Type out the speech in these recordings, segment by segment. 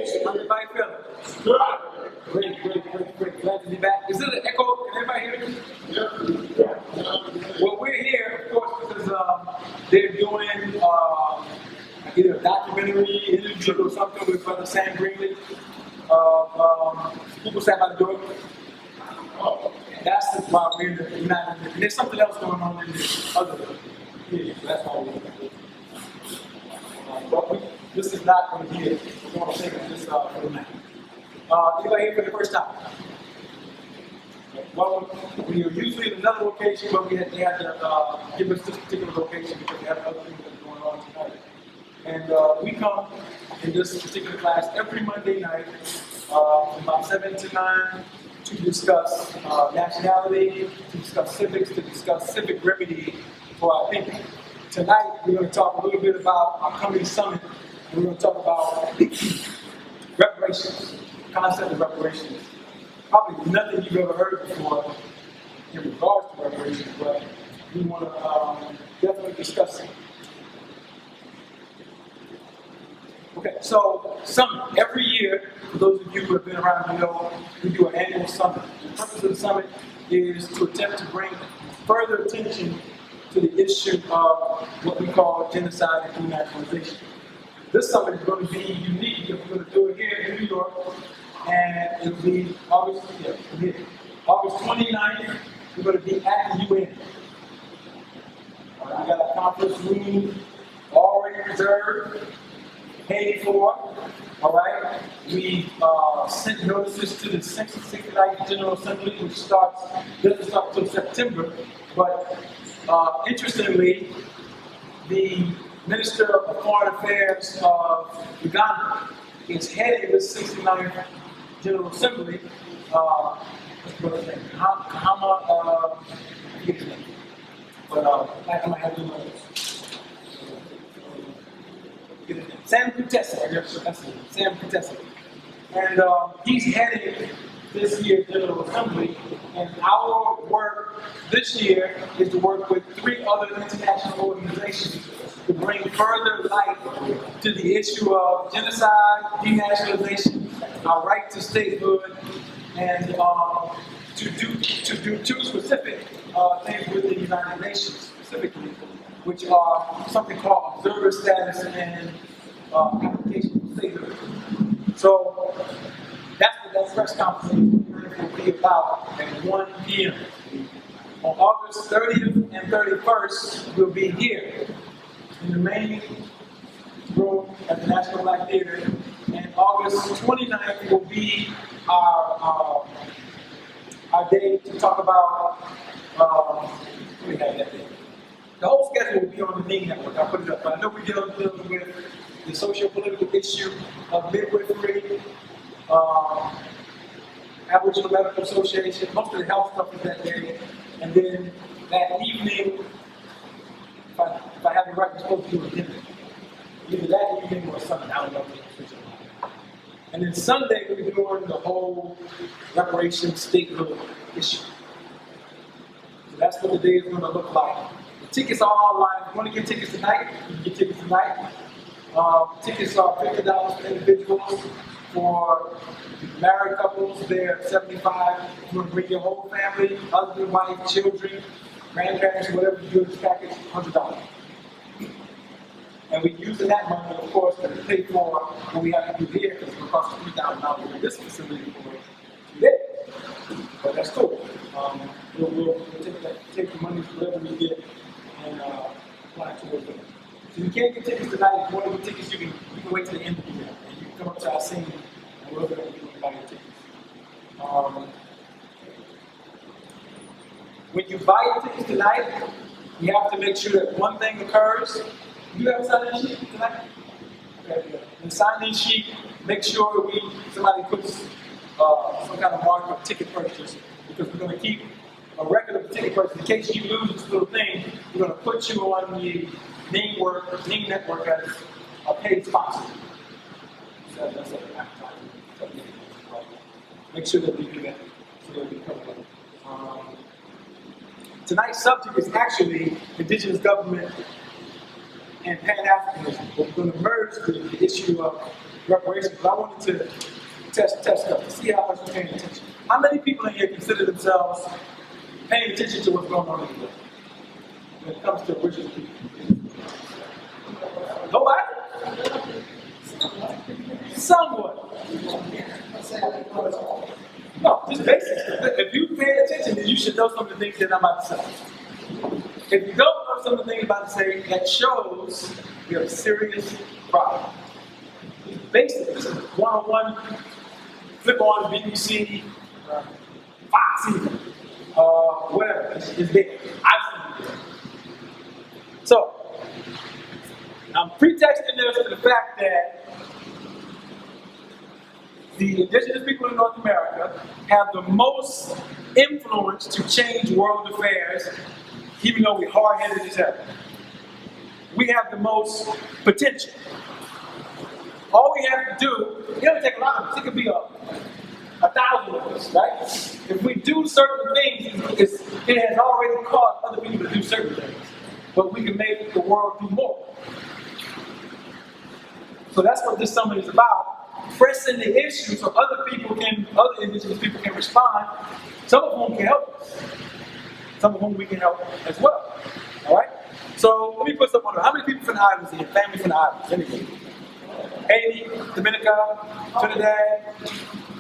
How's everybody feeling? Great. Glad to be back. Is it an echo? Can everybody hear me? Yeah. Well, we're here, of course, because they're doing either a documentary interview or something with Brother Sam Greenlee. People say how to do it. That's why we're in the United States. There's something else going on in the other here. That's why we're here. But this is not going to be it. We're going to take this for the night. Anybody here for the first time? Well, we are usually in another location, but they had to give us this particular location because we have other things that are going on tonight. And we come in this particular class every Monday night from about 7 to 9 to discuss nationality, to discuss civics, to discuss civic remedy for our people. Tonight, we're going to talk a little bit about our coming summit, and we're going to talk about reparations, concept of reparations. Probably nothing you've ever heard before in regards to reparations, but we want to definitely discuss it. Okay, so summit. Every year, for those of you who have been around, you know, we do an annual summit. The purpose of the summit is to attempt to bring further attention to the issue of what we call genocide and denationalization. This summit is going to be unique because we're going to do it here in New York, and it'll be August 29th. We're going to be at the UN. We got a conference room already reserved, paid for. All right. We sent notices to the 69th General Assembly, which doesn't start until September, but interestingly, the Minister of Foreign Affairs of Uganda is heading the 69th General Assembly. What's his name? Kahama, I forget his name. But I might have to know this. Sam Kutesa, that's it. Sam Kutesa. And he's heading this year's General Assembly, and our work this year is to work with 3 other international organizations to bring further light to the issue of genocide, denationalization, our right to statehood, and to do 2 specific things with the United Nations specifically, which are something called observer status and application for statehood. So that's what that press conference will be about at 1 p.m. On August 30th and 31st, we'll be here in the main room at the National Black Theater. And August 29th will be our day to talk about, what we have that day? The whole schedule will be on the main network. I'll put it up. But I know we're dealing with the socio-political issue of midwifery, Aboriginal Medical Association, most of the health stuff is that day. And then that evening, if I have it right, we're supposed to do a dinner. Either that evening or Sunday, I don't know. And then Sunday, we're doing the whole reparation statehood issue. So that's what the day is going to look like. The tickets are online. If you want to get tickets tonight, you can get tickets tonight. Tickets are $50 for individuals. For married couples, they're $75. If you want to bring your whole family, husband, wife, children, grandparents, whatever you do in this package, $100. And we're using that money, of course, to pay for what we have to do here, because it's going to cost $3,000 in this facility for 2 days. But that's cool. We'll take the money, whatever we get, and apply to it. So you can't get tickets tonight. If you want to get tickets, you can wait till the end of the year. And you can come up to our scene, and we're going to buy your tickets. When you buy your tickets tonight, you have to make sure that one thing occurs. You have a sign-in sheet tonight? Okay, good. The sign-in sheet, make sure somebody puts some kind of mark of ticket purchase, because we're going to keep a record of the ticket purchase. In case you lose this little thing, we're going to put you on the main network as a paid sponsor. So that's an advertising. Make sure that we do that so that we cover it. Tonight's subject is actually indigenous government and Pan-Africanism. We're going to merge the issue of reparations, but I wanted to test up to see how much you're paying attention. How many people in here consider themselves paying attention to what's going on in the world when it comes to original people? Nobody? Somewhat. No, just basic. If you pay attention, then you should know some of the things that I'm about to say. If you don't know some of the things I'm about to say, that shows you have a serious problem. It's basic. This is one-on-one, flip on the BBC, Fox even, whatever. It's there. I've seen it. So, I'm pretexting this to the fact that the indigenous people in North America have the most influence to change world affairs, even though we're hard-headed as hell. We have the most potential. All we have to do, it doesn't take a lot of us, it could be 1,000 of us, right? If we do certain things, it has already caused other people to do certain things. But we can make the world do more. So that's what this summit is about. Pressing the issue so other indigenous people can respond, some of whom can help us, some of whom we can help as well. All right? So let me put something on there. How many people from the islands here? Family from the islands? Anybody? Haiti, Dominica, Trinidad,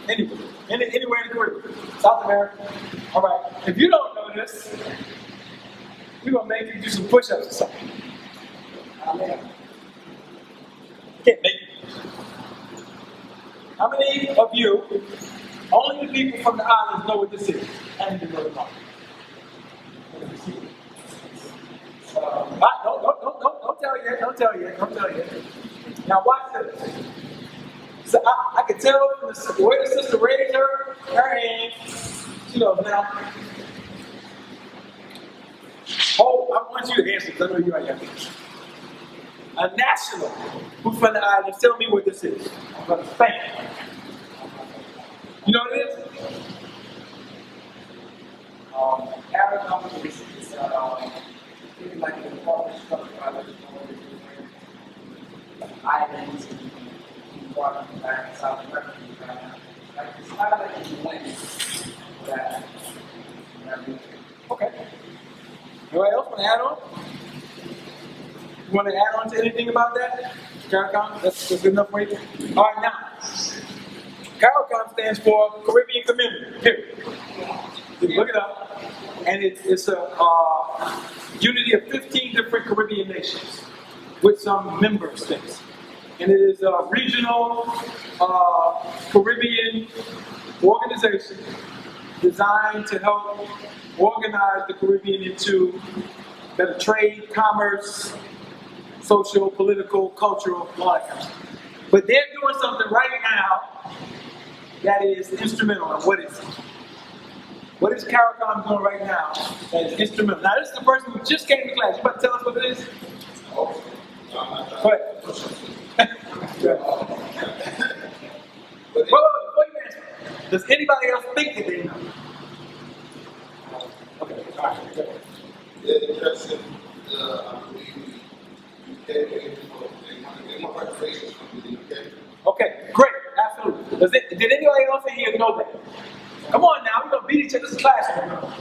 anybody? Anywhere in the Caribbean, South America. All right. If you don't know this, we're gonna make you do some push-ups or something. Amen. Can't make it. How many of you, only the people from the islands know what this is? How many know the law? Don't tell yet. Now watch this. So I can tell from the way the sister raised her hand, she knows now. Oh, I want you to answer because I know you already have this. A national who's from the islands, tell me what this is. I'm going to Spain. You know what it is? CARICOM is like an important structure of islands in North and South America. Like it's kind of like a blend that. Okay. Anybody else want to add on? You want to add on to anything about that? CARICOM? That's good enough for you? All right, now. CARICOM stands for Caribbean Community, period. Look it up. And it's a unity of 15 different Caribbean nations with some member states. And it is a regional Caribbean organization designed to help organize the Caribbean into better trade, commerce, social, political, cultural, all that kind of stuff. But they're doing something right now that is instrumental. And what is it? What is CARICOM doing right now that is instrumental? Now, this is the person who just came to class. You about to tell us what it is? Go ahead. Before you answer, does anybody else think that they know? Okay, all right. Go ahead. The person, I believe, UK, they want reparations from the UK. Okay, great, absolutely. Did anybody else in here know that? Come on now, we're gonna beat each other. This is classroom.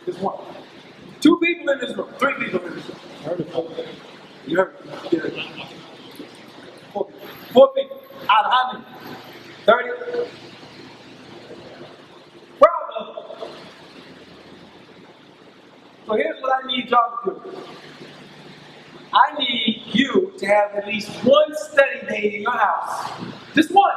Just one. 2 people in this room, 3 people in this room. You heard it. You heard it. 4 people. 4 people. Out of how many? 30? Problem. So here's what I need y'all to do. I need you to have at least one study day in your house. Just one.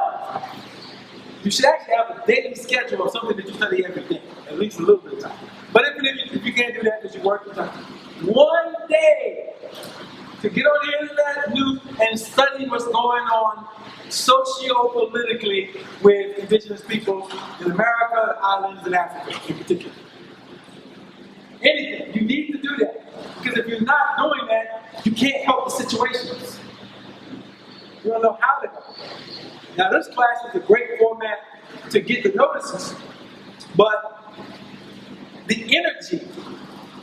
You should actually have a daily schedule of something that you study every day, at least a little bit of time. But if you can't do that because you work the time, one day to get on the internet news and study what's going on socio-politically with indigenous people in America, islands, and Africa in particular. Anything. You need to do that. Because if you're not doing that, you can't help the situations. You don't know how to help. Now, this class is a great format to get the notices, but the energy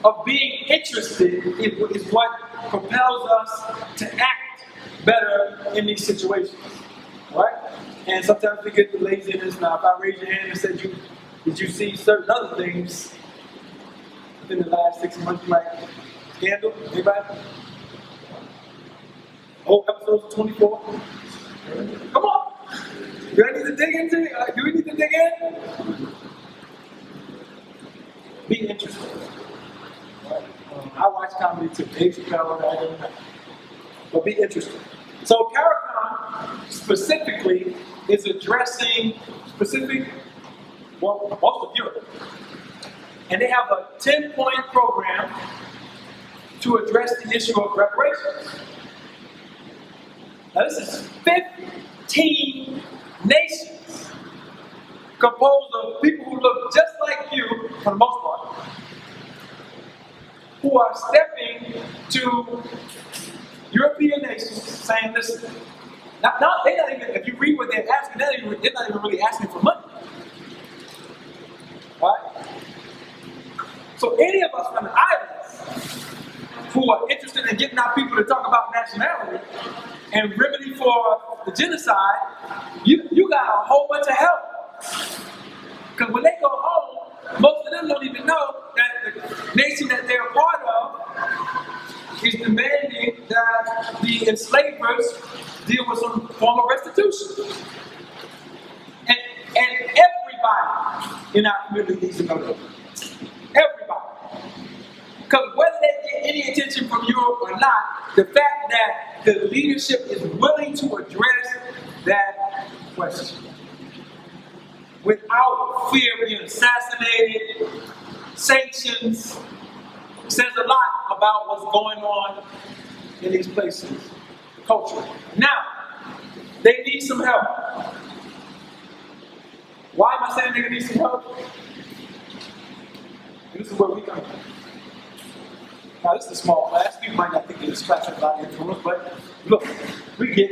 of being interested is what propels us to act better in these situations. Right? And sometimes we get the laziness. Now, if I raise your hand and said, did you see certain other things within the last 6 months, you might handle? Anybody? Whole episodes of 24? Come on. Do I need to dig into it? Do we need to dig in? Be interested. I watch comedy too. Dave Chappelle, I don't know. But be interested. So CARICOM specifically is addressing most of Europe. And they have a 10-point program to address the issue of reparations. Now this is 15 nations composed of people who look just like you, for the most part, who are stepping to European nations saying, listen, they're not even, if you read what they're asking, they're not even really asking for money. Right? So any of us on the islands who are interested in getting our people to talk about nationality and remedy for the genocide, you got a whole bunch of help. Because when they go home, most of them don't even know that the nation that they're a part of is demanding that the enslavers deal with some form of restitution. And everybody in our community needs to know that. Everybody. Because whether they get any attention from Europe or not, the fact that the leadership is willing to address that question without fear of being assassinated, sanctions, says a lot about what's going on in these places, culturally. Now, they need some help. Why am I saying they need some help? This is where we come from. Now, this is a small class. People might not think that this class has a lot of influence, but look, we get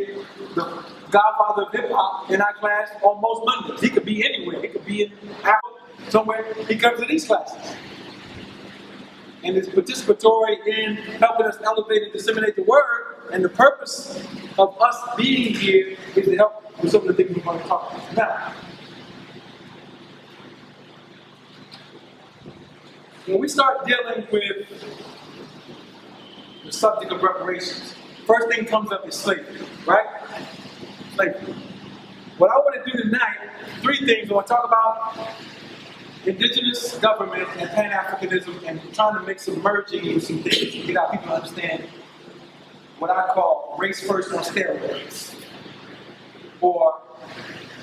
the godfather of hip hop in our class on most Mondays. He could be anywhere. He could be in Africa, somewhere. He comes to these classes. And it's participatory in helping us elevate and disseminate the word. And the purpose of us being here is to help with some of the things we're going to talk about. Now, when we start dealing with the subject of reparations, first thing comes up is slavery, right? Slavery. What I want to do tonight, 3 things. I want to talk about indigenous government and Pan-Africanism and trying to make some merging in some things to get our people to understand what I call race first on steroids. Or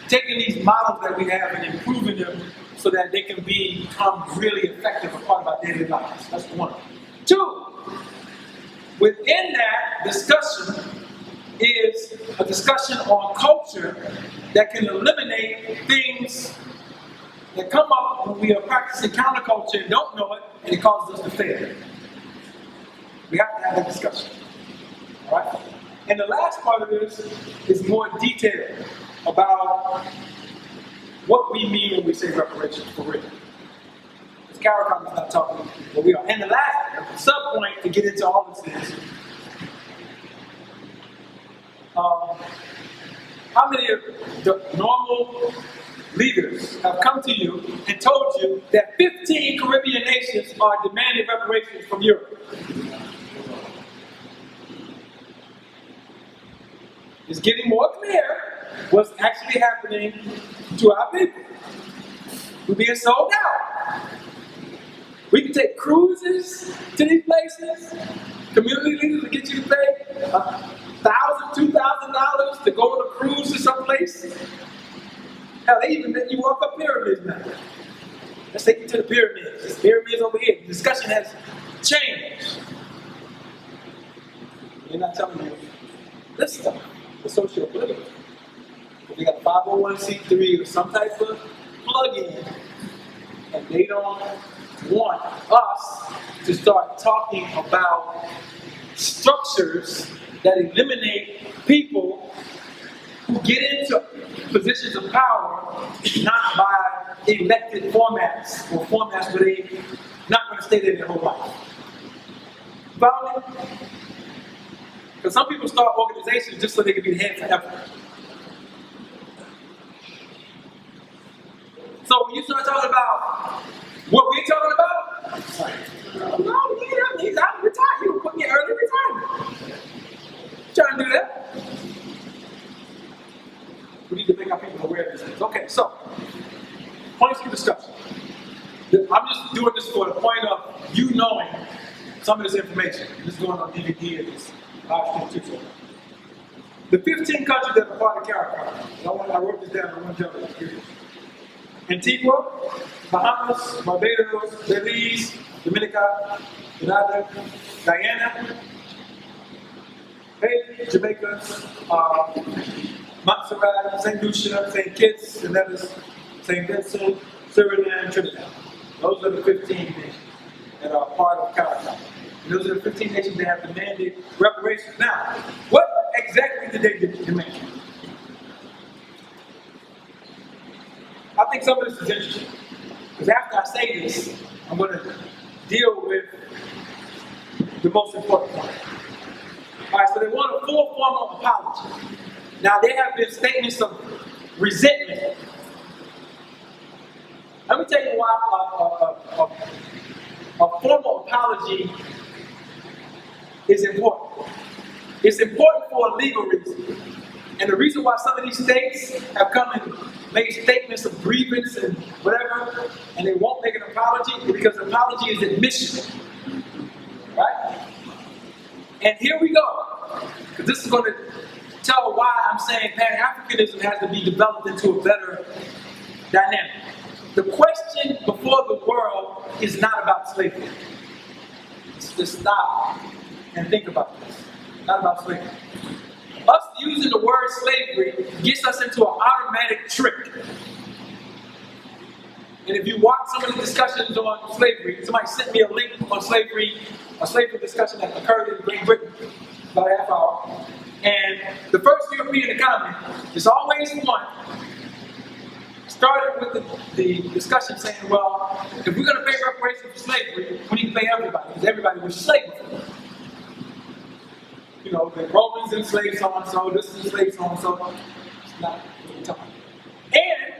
taking these models that we have and improving them so that they can become really effective a part of our daily lives. That's 1. 2, within that discussion is a discussion on culture that can eliminate things that come up when we are practicing counterculture and don't know it, and it causes us to fail. We have to have that discussion. All right? And the last part of this is more detailed about what we mean when we say reparations for real. Because CARICOM is not talking what we are. And the last sub-point to get into all this is, how many of the normal leaders have come to you and told you that 15 Caribbean nations are demanding reparations from Europe? It's getting more clear what's actually happening to our people. We're being sold out. We can take cruises to these places. Community leaders will get you to pay $1,000, $2,000 to go on a cruise to some place. Hell, they even let you walk up pyramids now. Let's take you to the pyramids. There's pyramids over here. The discussion has changed. They're not telling you this stuff. The socio-political. They got a 501c3 or some type of plug-in, and they don't want us to start talking about structures that eliminate people who get into positions of power not by elected formats or formats where they not going to stay there their whole life. Follow me? Because some people start organizations just so they can be the head forever. So when you start talking about what we're talking about, it's like, no, he's out retired. You put me in early retirement. Trying to do that. We need to make our people aware of these things. Okay, so points of discussion. I'm just doing this for the point of you knowing some of this information. This is going on DVD and this live stream too. The 15 countries that are part of CARICOM. I wrote this down. I want to tell you. Antigua, Bahamas, Barbados, Belize, Dominica, Grenada, Guyana, Haiti, Jamaica, Montserrat, St. Lucia, St. Kitts, the Netherlands, St. Vincent, Suriname, Trinidad. Those are the 15 nations that are part of CARICOM. And those are the 15 nations that have demanded reparations. Now, what exactly did they demand? I think some of this is interesting. Because after I say this, I'm going to deal with the most important point. Alright, so they want a full formal apology. Now, there have been statements of resentment. Let me tell you why a formal apology is important. It's important for a legal reason. And the reason why some of these states have come and made statements of grievance and whatever, and they won't make an apology, is because an apology is admission. Right? And here we go. This is going to tell why I'm saying Pan-Africanism has to be developed into a better dynamic. The question before the world is not about slavery. Just stop and think about this. Not about slavery. Us using the word slavery gets us into an automatic trick. And if you watch some of the discussions on slavery, somebody sent me a link on slavery, a slavery discussion that occurred in Great Britain about a half hour. And the first European economy, it's always one, started with the discussion saying, well, if we're going to pay reparations for slavery, we need to pay everybody, because everybody was slaves. You know, the Romans enslaved so-and-so, this is enslaved so-and-so. It's not what we're talking about. And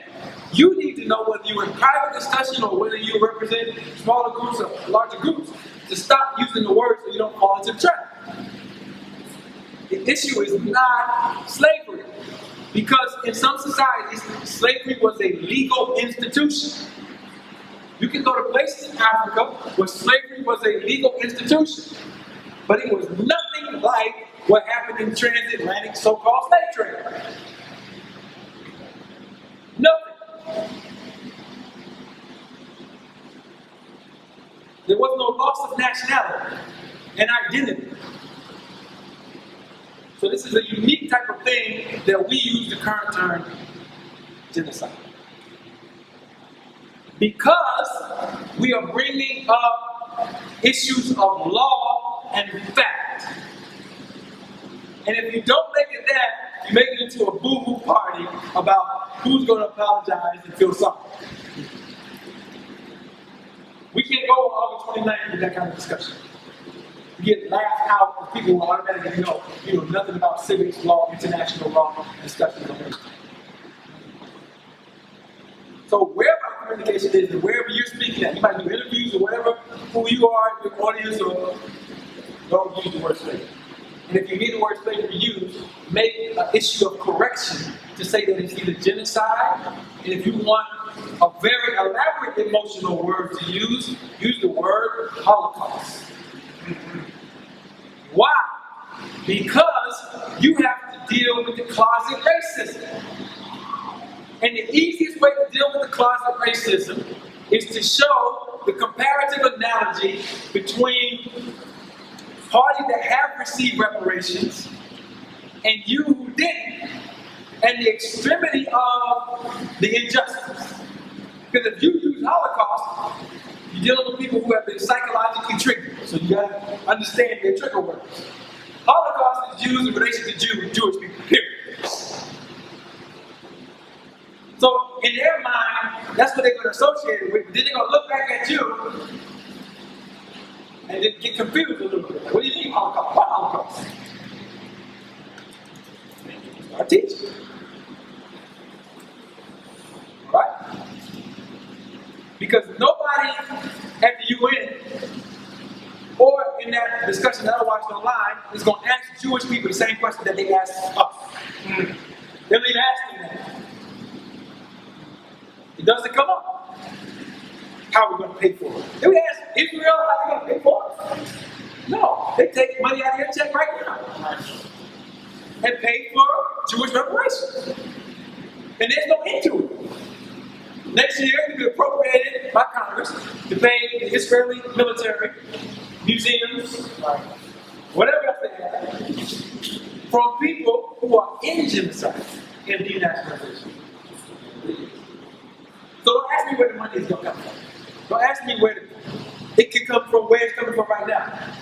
you need to know whether you're in private discussion or whether you represent smaller groups or larger groups to stop using the word so you don't fall into the trap. The issue is not slavery. Because in some societies, slavery was a legal institution. You can go to places in Africa where slavery was a legal institution. But it was nothing like what happened in transatlantic so-called slave trade. Nothing. There was no loss of nationality and identity. So this is a unique type of thing that we use the current term genocide. Because we are bringing up issues of law and fact. And if you don't make it that, you make it into a boo-hoo party about who's going to apologize and feel sorry. We can't go on August 29th with that kind of discussion. You get laughed out because people will automatically know nothing about civics, law, international law, discussions on this. So wherever our communication is, and wherever you're speaking at, you might do interviews or whatever, who you are, your audience, or don't use the word slavery. And if you hear the word slavery used, make an issue of correction to say that it's either genocide, and if you want a very elaborate emotional word to use the word Holocaust. Why? Because you have to deal with the closet racism. And the easiest way to deal with the closet racism is to show the comparative analogy between parties that have received reparations and you who didn't, and the extremity of the injustice. Because if you use Holocaust, you're dealing with people who have been psychologically triggered. So you got to understand their trigger words. Holocaust is used in relation to Jewish people, period. So in their mind, that's what they're going to associate it with. Then they're going to look back at you and then get confused a little bit. What do you mean Holocaust? What Holocaust? Start teaching. All right? Because nobody at the UN or in that discussion that I watched online is going to ask Jewish people the same question that they ask us. They'll even ask them that. It doesn't come up. How are we going to pay for it? They would ask Israel how they're going to pay for it. No, they take money out of your check right now and pay for Jewish reparations. And there's no end to it. Next year, it'll be appropriated by Congress to pay the Israeli military, museums, whatever else they have, from people who are in genocide and denationalization. So don't ask me where the money is going to come from. Don't ask me where it can come from, where it's coming from right now.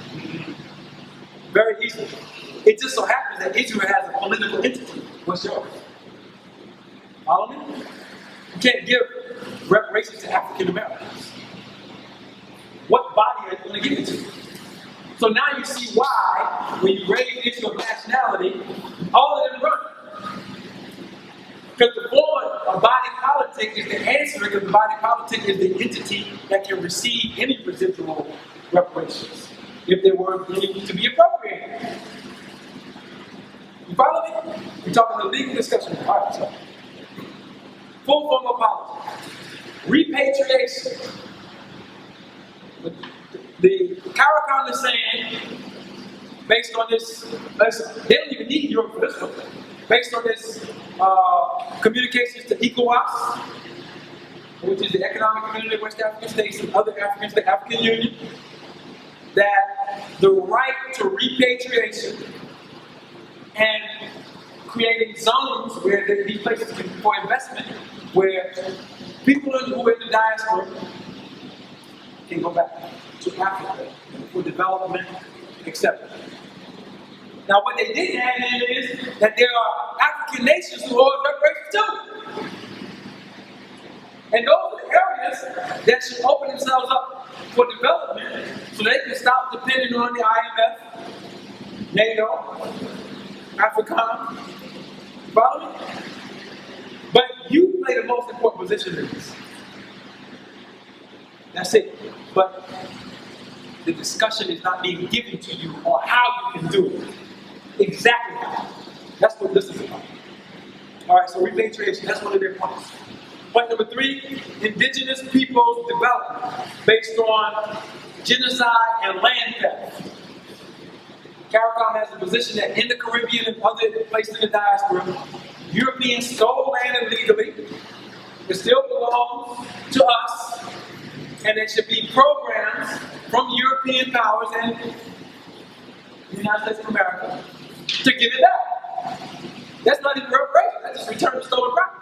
Very easily. It just so happens that Israel has a political entity. What's yours? Follow me? You can't give reparations to African Americans. What body are you going to give it to? So now you see why, when you raise the issue of nationality, all of them run. Because the form of body politic is the answer, because the body politic is the entity that can receive any residual reparations, if there were any to be appropriated. You follow me? We're talking a legal discussion. All right, so. Full form apology. Repatriation. The CARICOM is saying, based on this, they don't even need Europe for this one, based on this communications to ECOWAS, which is the Economic Community of West African States and other Africans, the African Union, that the right to repatriation and creating zones where there be places for investment, where people who are in the diaspora can go back to Africa for development, etc. Now, what they didn't add in is that there are African nations who hold reparations too. And those are the areas that should open themselves up for development so they can stop depending on the IMF, NATO, AFRICOM. Follow me? But you play the most important position in this. That's it. But the discussion is not being given to you on how you can do it. Exactly how. That's what this is about. Alright, so repatriation, that's one of their points. Point number 3, indigenous peoples development based on genocide and land theft. CARICOM has a position that in the Caribbean and other places in the diaspora, Europeans stole land illegally. It still belongs to us, and there should be programs from European powers and the United States of America to give it back. That's not even reparation, that's just return to stolen property.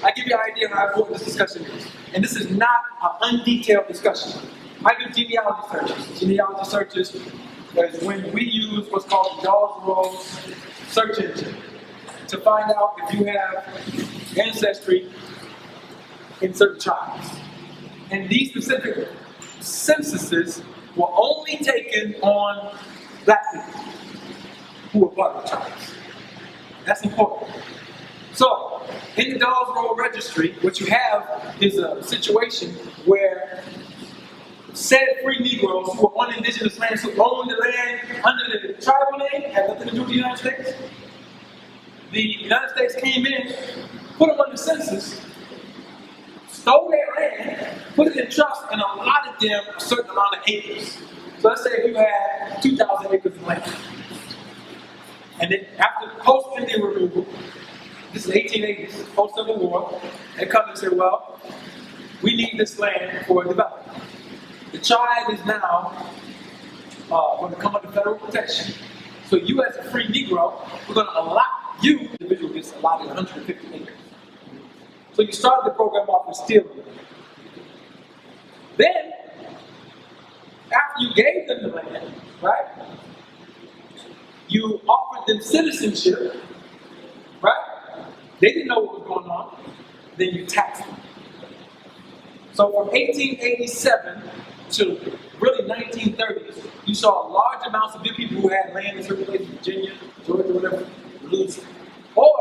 I give you an idea of how important this discussion is. And this is not an undetailed discussion. I do genealogy searches. Genealogy searches is when we use what's called the Dawes Roll search engine to find out if you have ancestry in certain tribes. And these specific censuses were only taken on black people who were part of the tribes. That's important. So, in the Dawes Roll registry, what you have is a situation where said free Negroes who were on indigenous lands, who owned the land under the tribal name, had nothing to do with the United States. The United States came in, put them on the census, stole their land, put it in trust, and allotted them a certain amount of acres. So let's say if you had 2,000 acres of land. And then after post-Indian removal, this is 1880s, post-Civil War, they come and say, well, we need this land for development. The tribe is now going to come under federal protection. So you as a free Negro, we're going to allot you, the individual gets allotted 150 acres. So you started the program off with stealing. Then, after you gave them the land, right, you offered them citizenship, right? They didn't know what was going on. Then you taxed them. So from 1887 to really 1930s, you saw large amounts of people who had land in certain places, Virginia, Georgia, whatever, lose it. Or,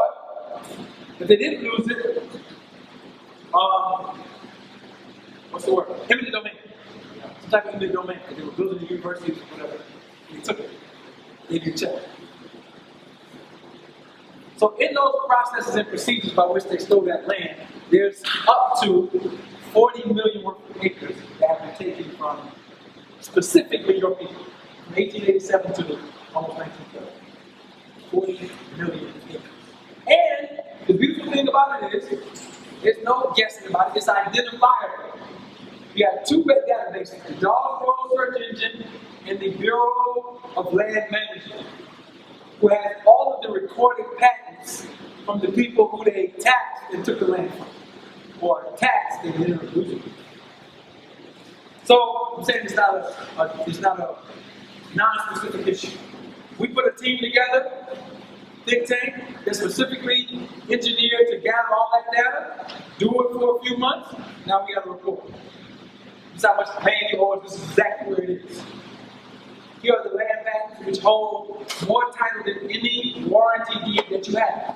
if they didn't lose it, what's the word? Eminent domain. Some type of eminent domain. They were building the universities or whatever. They took it. They didn't check. So in those processes and procedures by which they stole that land, there's up to 40 million worth of acres that have been taken from specifically your people, from 1887 to almost 1930. 40 million acres. And the beautiful thing about it is, there's no guessing about it, it's identifiable. You have two databases, the Dog Roll Search Engine and the Bureau of Land Management, who has all of the recorded patents from the people who they taxed and took the land from, or taxed and ended up losing it. So I'm saying it's not a non-specific issue. We put a team together, think tank, that's specifically engineered to gather all that data, do it for a few months, now we got a report. This is how much land you owe, this is exactly where it is. Here are the land patents which hold more title than any warranty deed that you have.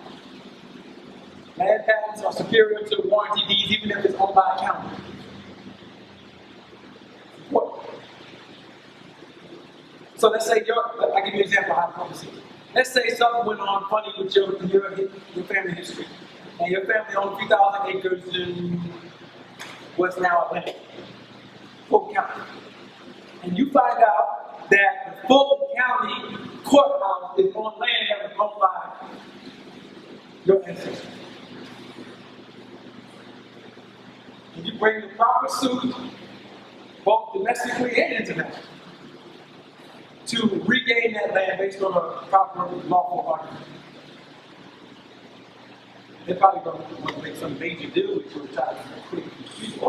Land patents are superior to warranty deeds even if it's owned by a county. So let's say I'll give you an example of how the process is. Let's say something went on funny with your family history. And your family owned 3,000 acres in what's now Atlanta, Fulton County. And you find out that the Fulton County courthouse is on land that was owned by your ancestors. And you bring the proper suit, both domestically and internationally, to regain that land based on a proper lawful argument. They're probably going to want to make some major deal with you to try to quick dispute.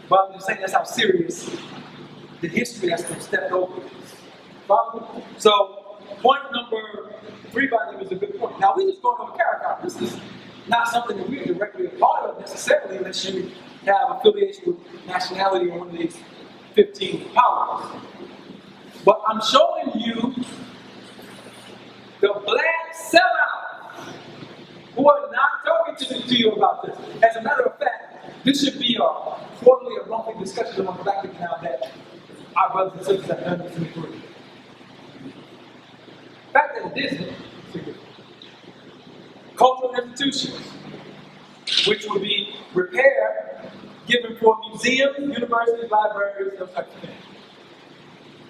But I'm just saying that's how serious the history has been stepped over is. So, point number 3 by them is a good point. Now, we just going over CARICOM. This is not something that we're directly a part of necessarily unless you have affiliation with nationality or one of these 15 powers. But I'm showing you the black sellouts who are not talking to you about this. As a matter of fact, this should be a quarterly or monthly discussion among black people now that our brothers and sisters have done this in the group. The fact that it isn't, cultural institutions, which would be repaired, given for museums, universities, libraries, those types of things.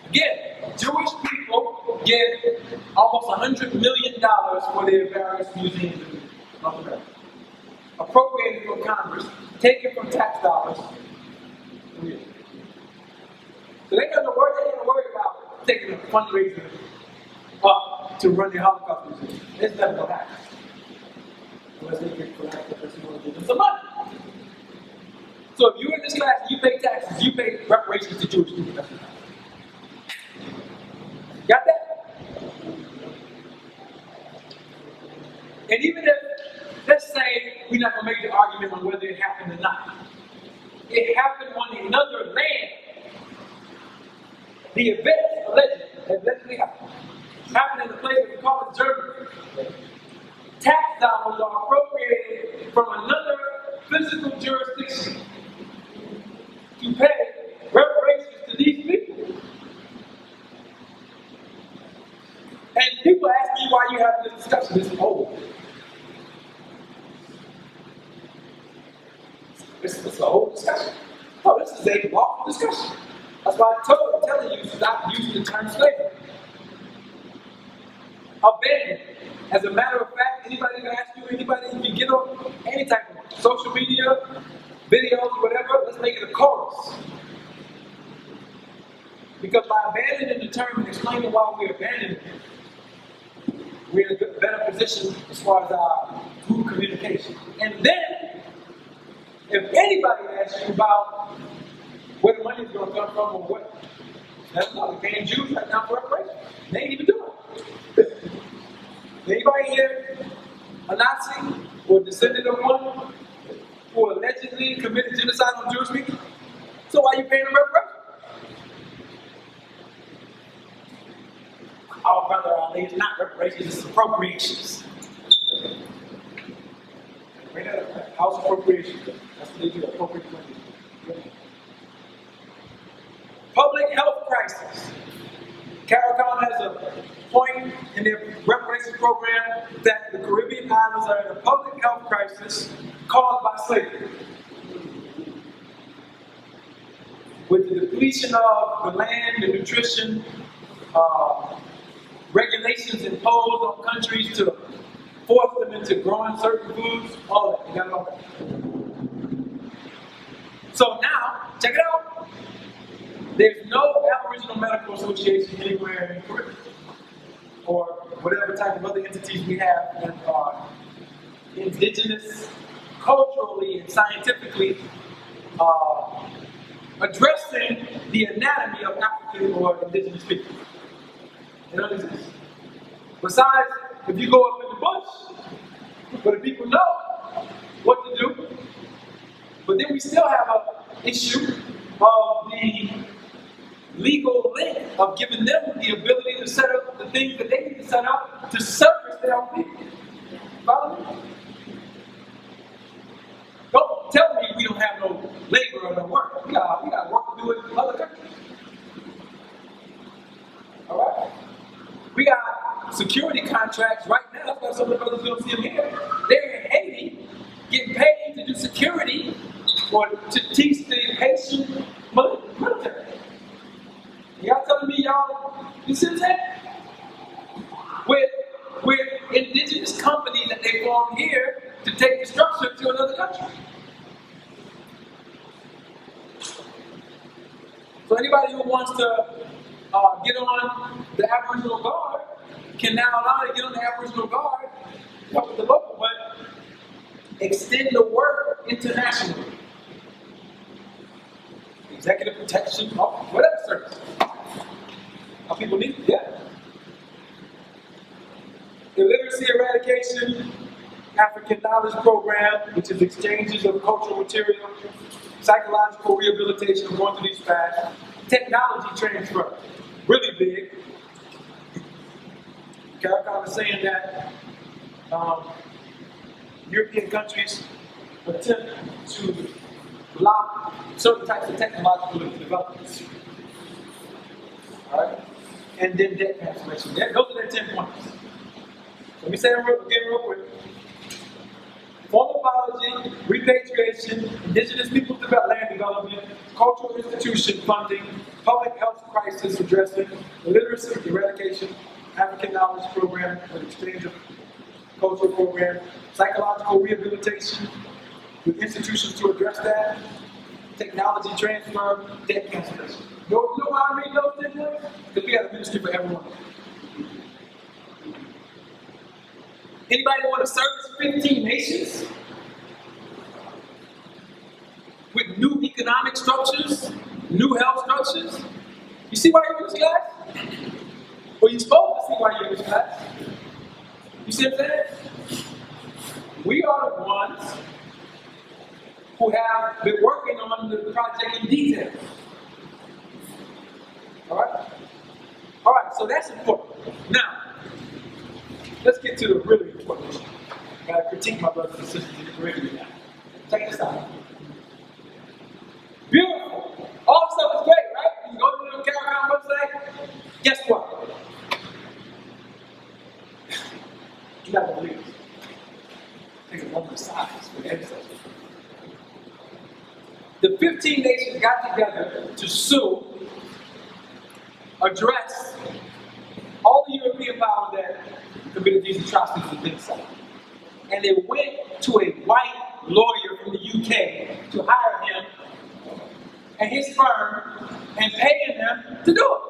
Again, Jewish people get almost $100 million for their various museums in North America. Appropriated from Congress, taken from tax dollars. So they don't worry about taking a fundraiser up to run their Holocaust museum. It's never going to happen. Unless they get for that person who wants to give them some money. So if you're in this class and you pay taxes, you pay reparations to Jewish people. Got that? And even if, let's say, we're not going to make the argument on whether it happened or not. It happened on another land. The event allegedly happened in a place that we call it Germany. Tax dollars are appropriated from another physical jurisdiction to pay reparations to these people. And people ask me why you have this discussion. It's old. It's a whole discussion. No, this is a lawful discussion. That's why I'm telling you to stop using the term slavery. Abandoned. As a matter of fact, anybody can ask you, anybody, if you get on any type of social media, videos, whatever, let's make it a chorus. Because by abandoning the term and explaining why we're abandoning it, we're in a better position as far as our group communication. And then, if anybody asks you about where the money is going to come from or what, that's not paying Jews right now for reparations. They ain't even doing it. Anybody here a Nazi or descendant of one who allegedly committed genocide on Jewish people? So why are you paying them reparations? Oh, brother Ali, it's not reparations, it's appropriations. House appropriations. That's what they do, appropriate money. Public health crisis. CARICOM has a point in their reparations program that the Caribbean islands are in a public health crisis caused by slavery. With the depletion of the land, the nutrition, regulations imposed on countries to force them into growing certain foods, all that. You got it all. So now, check it out. There's no Aboriginal Medical Association anywhere in the Caribbean, or whatever type of other entities we have that are indigenous, culturally and scientifically addressing the anatomy of African or indigenous people. They don't exist. Besides, if you go up in the bush, where the people know what to do, but then we still have an issue of the legal link of giving them the ability to set up the things that they need to set up to service their own people. Follow me? Don't tell me we don't have no labor or no work. We got work to do in other countries. All right? We got security contracts right now. That's why some of the brothers don't see them here. They're in Haiti getting paid to do security or to teach the Haitian military. Y'all telling me you see what I'm saying? With indigenous companies that they form here to take the structure to another country. So anybody who wants to get on the Aboriginal Guard can now allow to get on the Aboriginal Guard, help with the local, but extend the work internationally. Executive protection, whatever service. How people need it, yeah. Illiteracy eradication, African knowledge program, which is exchanges of cultural material, psychological rehabilitation, I'm going through these fast, technology transfer, really big. CARICOM is saying that European countries attempt to block certain types of technological developments. All right? And then debt cancellation. Those are their 10 points. Let me say them again real quick. Formal apology, repatriation, indigenous peoples land development, cultural institution funding, public health crisis addressing, illiteracy eradication, African knowledge program, an exchange of cultural program, psychological rehabilitation with institutions to address that, technology transfer, debt cancellation. You know why I read those 10 points? Because we have a ministry for everyone. Anybody want to service 15 nations? With new economic structures, new health structures? You see why you're in this class? Or you're supposed to see why you're in this class? You see what I'm saying? We are the ones who have been working on the project in detail. Alright? Alright, so that's important. Now, let's get to the really important issue. I gotta critique my brothers and sisters in the Caribbean now. Check this out. Beautiful. All stuff is great, right? You go to the CARICOM website. Guess what? You're not gonna believe it. Take a moment of silence for the ancestors. The 15 nations got together to sue, address all the European powers that committed these atrocities in genocide. And they went to a white lawyer from the UK to hire him and his firm and paying them to do it.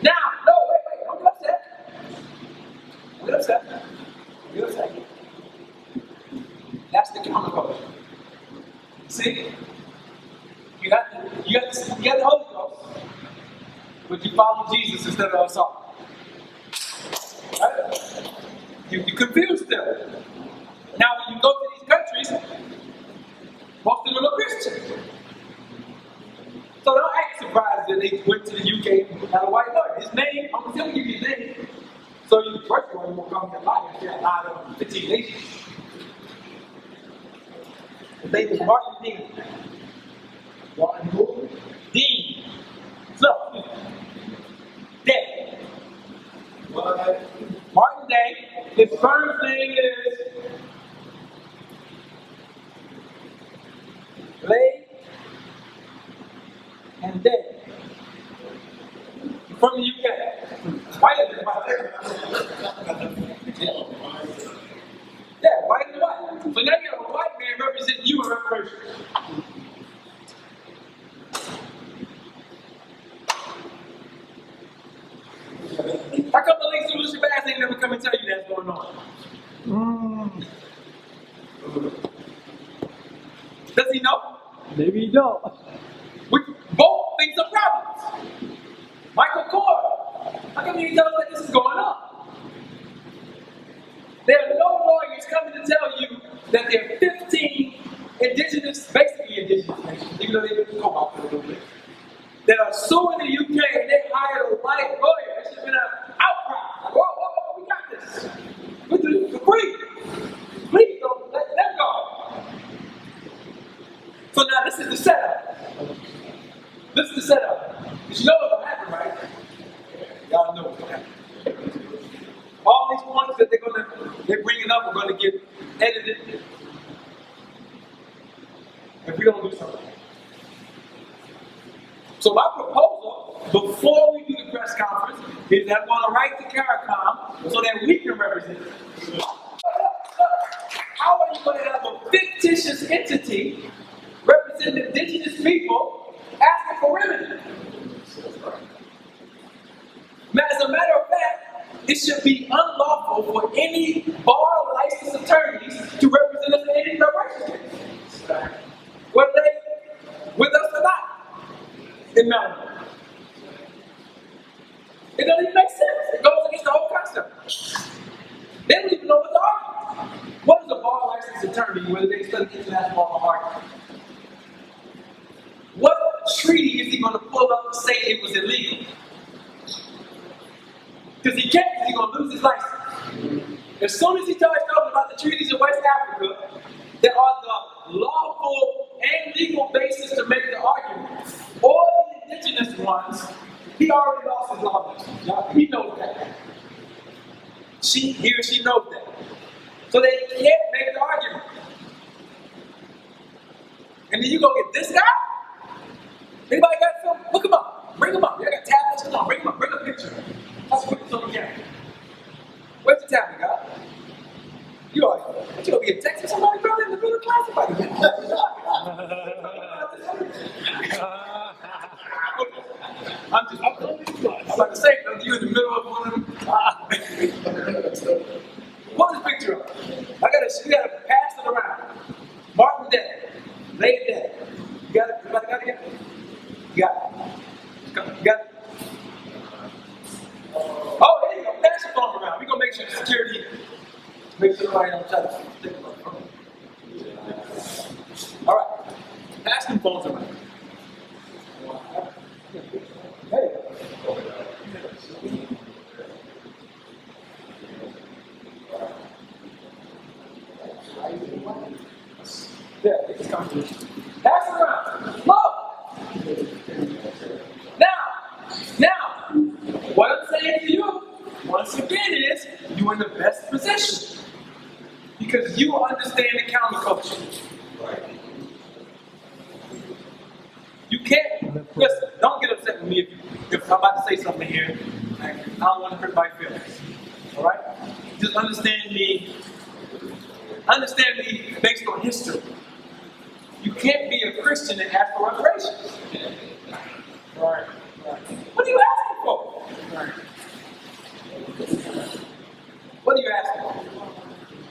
Now, no, wait, don't get upset. Don't get upset. Don't get upset. That's the counterculture. See? You got the Holy Ghost, but you follow Jesus instead of us all. Right? You're confused still. Now, when you go to these countries, most of them are Christians. surprised that they went to the UK and had a white lawyer. His name, I'm going to give you his name. So you first of all, you won't come to life if you're out of 15 nations. His name is Martin Dean. Martin who? Dean. So, Day. Martin Day. His first name is Lay and Day. From the UK. White and white. Yeah, white and white. So now you have a white man representing you in reparation. How come the late solution fast ain't never come and tell you that's going on? Does he know? Maybe you don't. Both things are problems. Michael Cord, how come you tell us that this is going on? There are no lawyers coming to tell you that there are 15 indigenous, basically indigenous nations, even though they didn't go out there a little bit, that are suing the UK and they hired a white lawyer. There should have been an outcry. Like, whoa, we got this. We do this for free. Please don't let them go. So now this is the setup. This is the setup. Because you know what's going to happen, right? Y'all know what's going to happen. All these points that they're bringing up are going to get edited if we don't do something. So my proposal, before we do the press conference, is that I'm going to write to CARICOM so that we can represent it. How are you going to have a fictitious entity representing indigenous people asking for remedy? As a matter of fact, it should be unlawful for any bar licensed attorneys to represent us in any reparation case, whether they with us or not, in Melbourne. It doesn't even make sense. It goes against the whole concept. They don't even know what to argue. What is a bar licensed attorney, whether they study international law or argument? What treaty is he going to pull up to say it was illegal? Because he can't, because he's going to lose his license. As soon as he starts talking about the treaties of West Africa that are the lawful and legal basis to make the argument, or the indigenous ones, he already lost his law. He knows that. He or she knows that. So they can't make the argument. And then you go get this guy? Anybody got some? Look him up. Bring him up. You got tablets? Come on, bring him up. Bring a picture. Let's put this on the camera. Where's the tablet, guy? You gonna be a text with somebody, brother, in the middle of class? I'm about to say, you in the middle of one of them. What is the picture of? We gotta pass it around. Martin Day. Lay it down. You got it? Everybody got it? You got it. You got it? Oh, there you go. Pass your phone around. We're gonna make sure the security, make sure nobody don't try to take it from you. All right. Pass them phones around. Hey. Yeah, it's coming. Pass it around. Look. Now, what I'm saying to you, once again, is you're in the best position. Because you understand the counterculture. Right. You can't, listen, don't get upset with me if I'm about to say something here. I don't want to hurt my feelings. Alright? Just understand me based on history. You can't be a Christian and ask for reparations. Right. What are you asking for? Right. What are you asking for?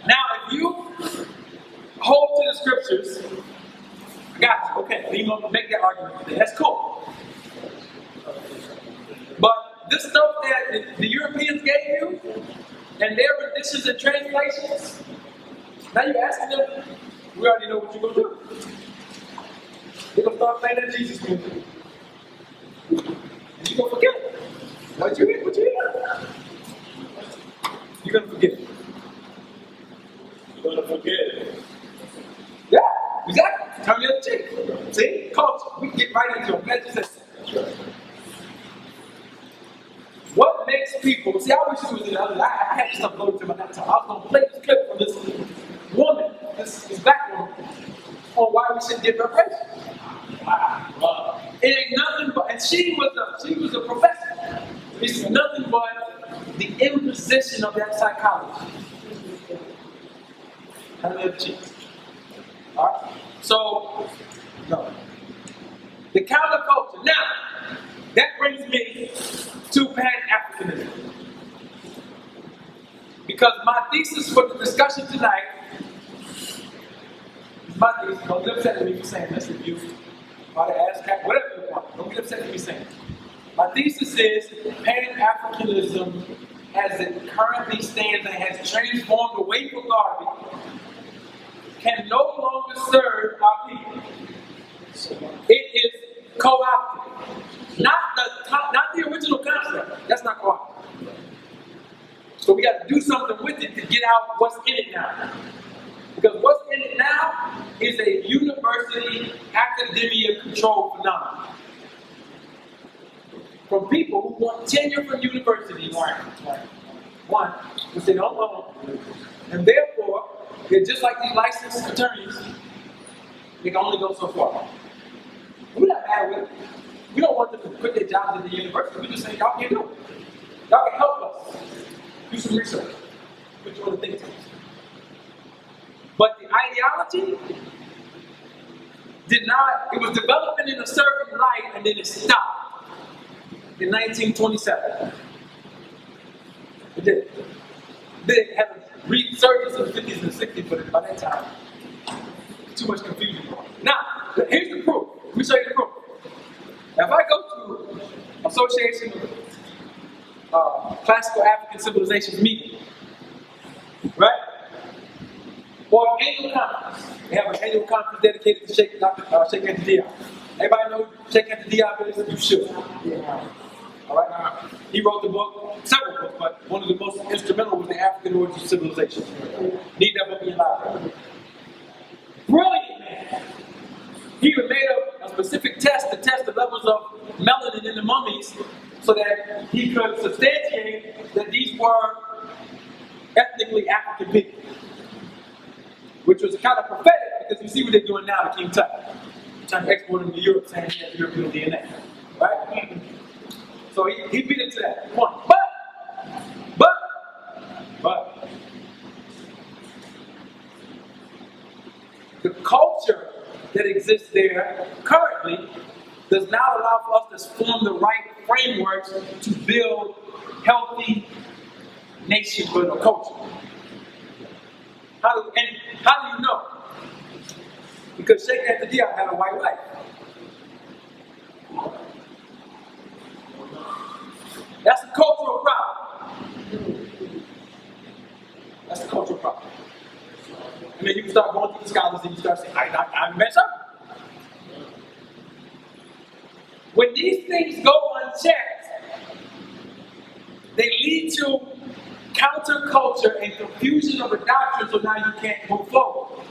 Now, if you hold to the scriptures, I got you. Okay, you're going to make that argument today. That's cool. But this stuff that the Europeans gave you, and their renditions and translations, now you're asking them, we already know what you're going to do. They're going to start playing that Jesus music. What you eat? What you eat? You're gonna forget it. You're gonna forget it. Yeah, exactly. Turn the other cheek. See? Culture. We can get right into it. Let's just say, what makes people, see, I wish this was in the other, I had this stuff loaded to my laptop. I was going to play this clip from this woman, this black woman, on why we shouldn't get reparation. Wow. It ain't nothing but, and she was a professor. It's nothing but the imposition of that psychology. Turn the other cheek. Alright? So, no. The counterculture. Now, that brings me to Pan-Africanism. Because my thesis for the discussion tonight is my thesis. Don't get upset at me for saying this if you want to ask, whatever you want. Don't get upset at me saying it. My thesis is Pan-Africanism, as it currently stands and has transformed away from garbage, can no longer serve our people. It is co-opted. Not the original concept. That's not co-opted. So we got to do something with it to get out what's in it now. Because what's in it now is a university academia control phenomenon. From people who want tenure from universities, one, which they don't own, and therefore, they're just like these licensed attorneys, they can only go so far. We're not mad with it. We don't want them to quit their jobs at the university. We just say, y'all can do it. Y'all can help us. Do some research. Put you on the think tanks. But the ideology did not, it was developing in a certain light and then it stopped in 1927. It did. Then it had a resurgence in the 50s and 60s, but by that time, too much confusion. Now, here's the proof. Let me show you the proof. Now, if I go to Association of Classical African Civilizations meeting, right? Or annual conference. They have an annual conference dedicated to Sheikh Anta Diop. Everybody know who Sheikh Anta Diop is? You should. Yeah. All right? He wrote the book, several books, but one of the most instrumental was The African Origins of Civilization. Need that book in your library. Brilliant man. He even made up a specific test to test the levels of melanin in the mummies so that he could substantiate that these were ethnically African people. Which was kind of prophetic because you see what they're doing now to King Tut. They're trying to export him to Europe saying he has European DNA. Right? So he beat it to that point. But the culture that exists there currently does not allow for us to form the right frameworks to build healthy nationhood or culture. How do you know? Because Sheikh Anta Diop had a white wife. That's a cultural problem. That's a cultural problem. And then you can start going through the scholars and you start saying, I mess up. When these things go unchecked, they lead to counterculture and confusion of the doctrine, so now you can't move forward.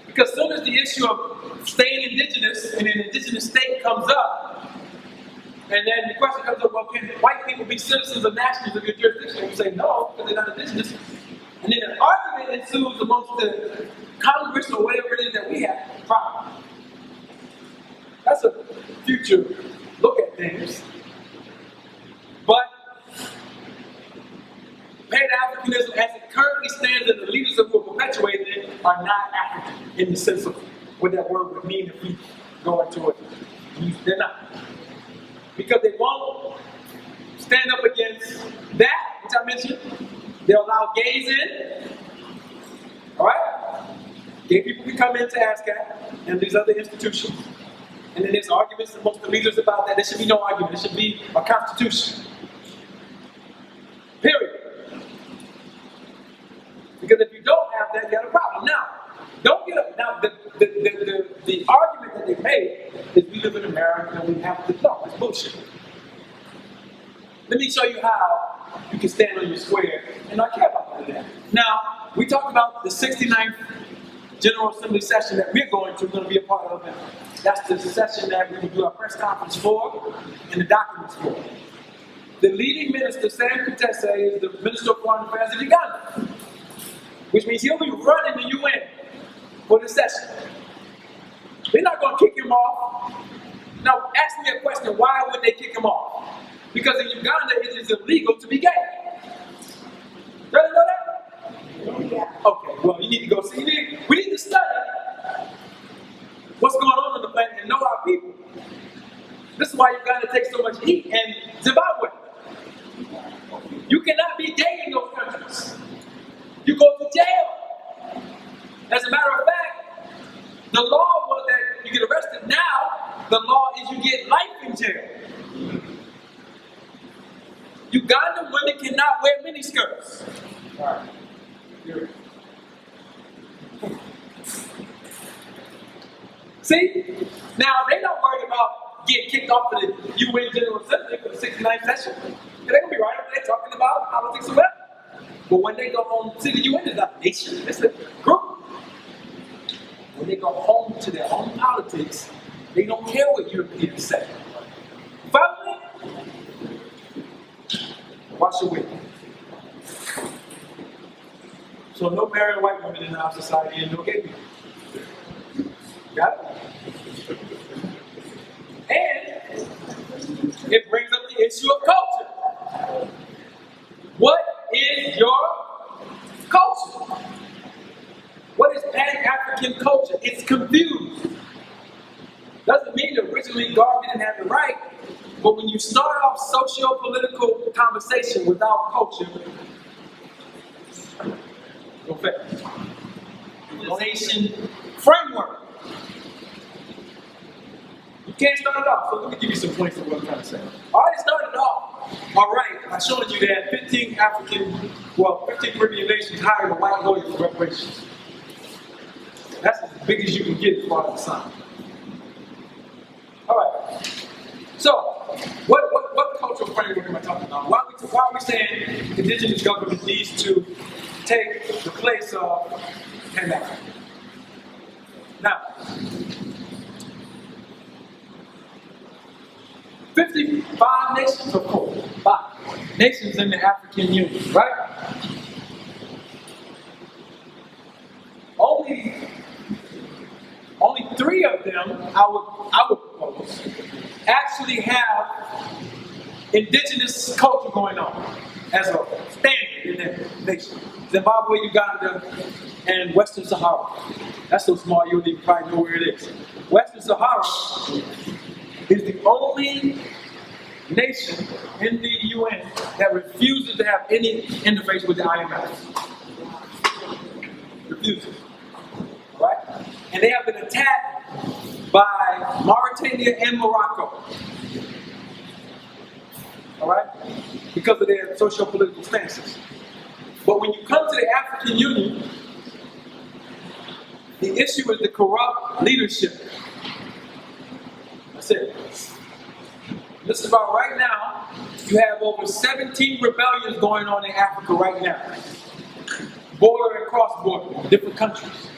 Because as soon as the issue of staying indigenous in an indigenous state comes up, and then the question comes up, well, can white people be citizens or nationals of your jurisdiction? And you say no, because they're not indigenous. And then an argument ensues amongst the Congress or whatever it is that we have. Problem. That's a future look at things. But Pan-Africanism, as it currently stands, and the leaders who are perpetuating it are not African in the sense of what that word would mean if we go into it. They're not. Because they won't stand up against that, which I mentioned. They'll allow gays in. Alright? Gay people can come into ASCAP and these other institutions. And then there's arguments amongst the leaders about that. There should be no argument. There should be a constitution. Period. Because if you don't have that, you got a problem. Now, don't get up. Now, the argument that they made is we live in America and we have to know. It's bullshit. Let me show you how you can stand on your square and not care about none of that. Now, we talked about the 69th General Assembly session that we're going to be a part of. And that's the session that we will do our press conference for and the documents for. The leading minister, Sam Kutese, is the Minister of Foreign Affairs of Uganda, which means he'll be running the UN for this session. They're not going to kick him off. Now, ask me a question, why would they kick him off? Because in Uganda, it is illegal to be gay. Does you know that? Yeah. Okay, well, you need to go see. We need to study what's going on the planet and know our people. This is why Uganda takes so much heat, and Zimbabwe. You cannot be gay in those countries. You go to jail. As a matter of fact, the law was that you get arrested. Now, the law is you get life in jail. Ugandan women cannot wear miniskirts. Right. See? Now, they're not worried about getting kicked off of the UN General Assembly for the 69th session. They're going to be right up there talking about politics and whatever. But when they go home to the UN, it's not a nation, it's a group. When they go home to their own politics, they don't care what Europeans say. Follow me? Watch your way. So no married white women in our society and no gay people. Got it? And it brings up the issue of culture. What is your culture? What is Pan-African culture? It's confused. Doesn't mean that originally God didn't have it right, but when you start off socio-political conversation without culture, go fast. Nation framework. You can't start it off. So let me give you some points of what I'm trying to say. I already started off. All right, I showed you that 15 Caribbean nations hired a white lawyer for reparations. That's as big as you can get as far as the sign. All right. So, what cultural framework am I talking about? Why are we saying indigenous government needs to take the place of Pan-African? Now, 55 nations, of course, 5 nations in the African Union, right? Only 3 of them, I would propose, actually have indigenous culture going on as a standard in their nation. Zimbabwe, Uganda, and Western Sahara. That's so small you don't even probably know where it is. Western Sahara is the only nation in the UN that refuses to have any interface with the IMF. Refuses. Right? And they have been attacked by Mauritania and Morocco. Alright? Because of their socio-political stances. But when you come to the African Union, the issue is the corrupt leadership. That's it. This is about right now, you have over 17 rebellions going on in Africa right now. Border and cross-border, different countries.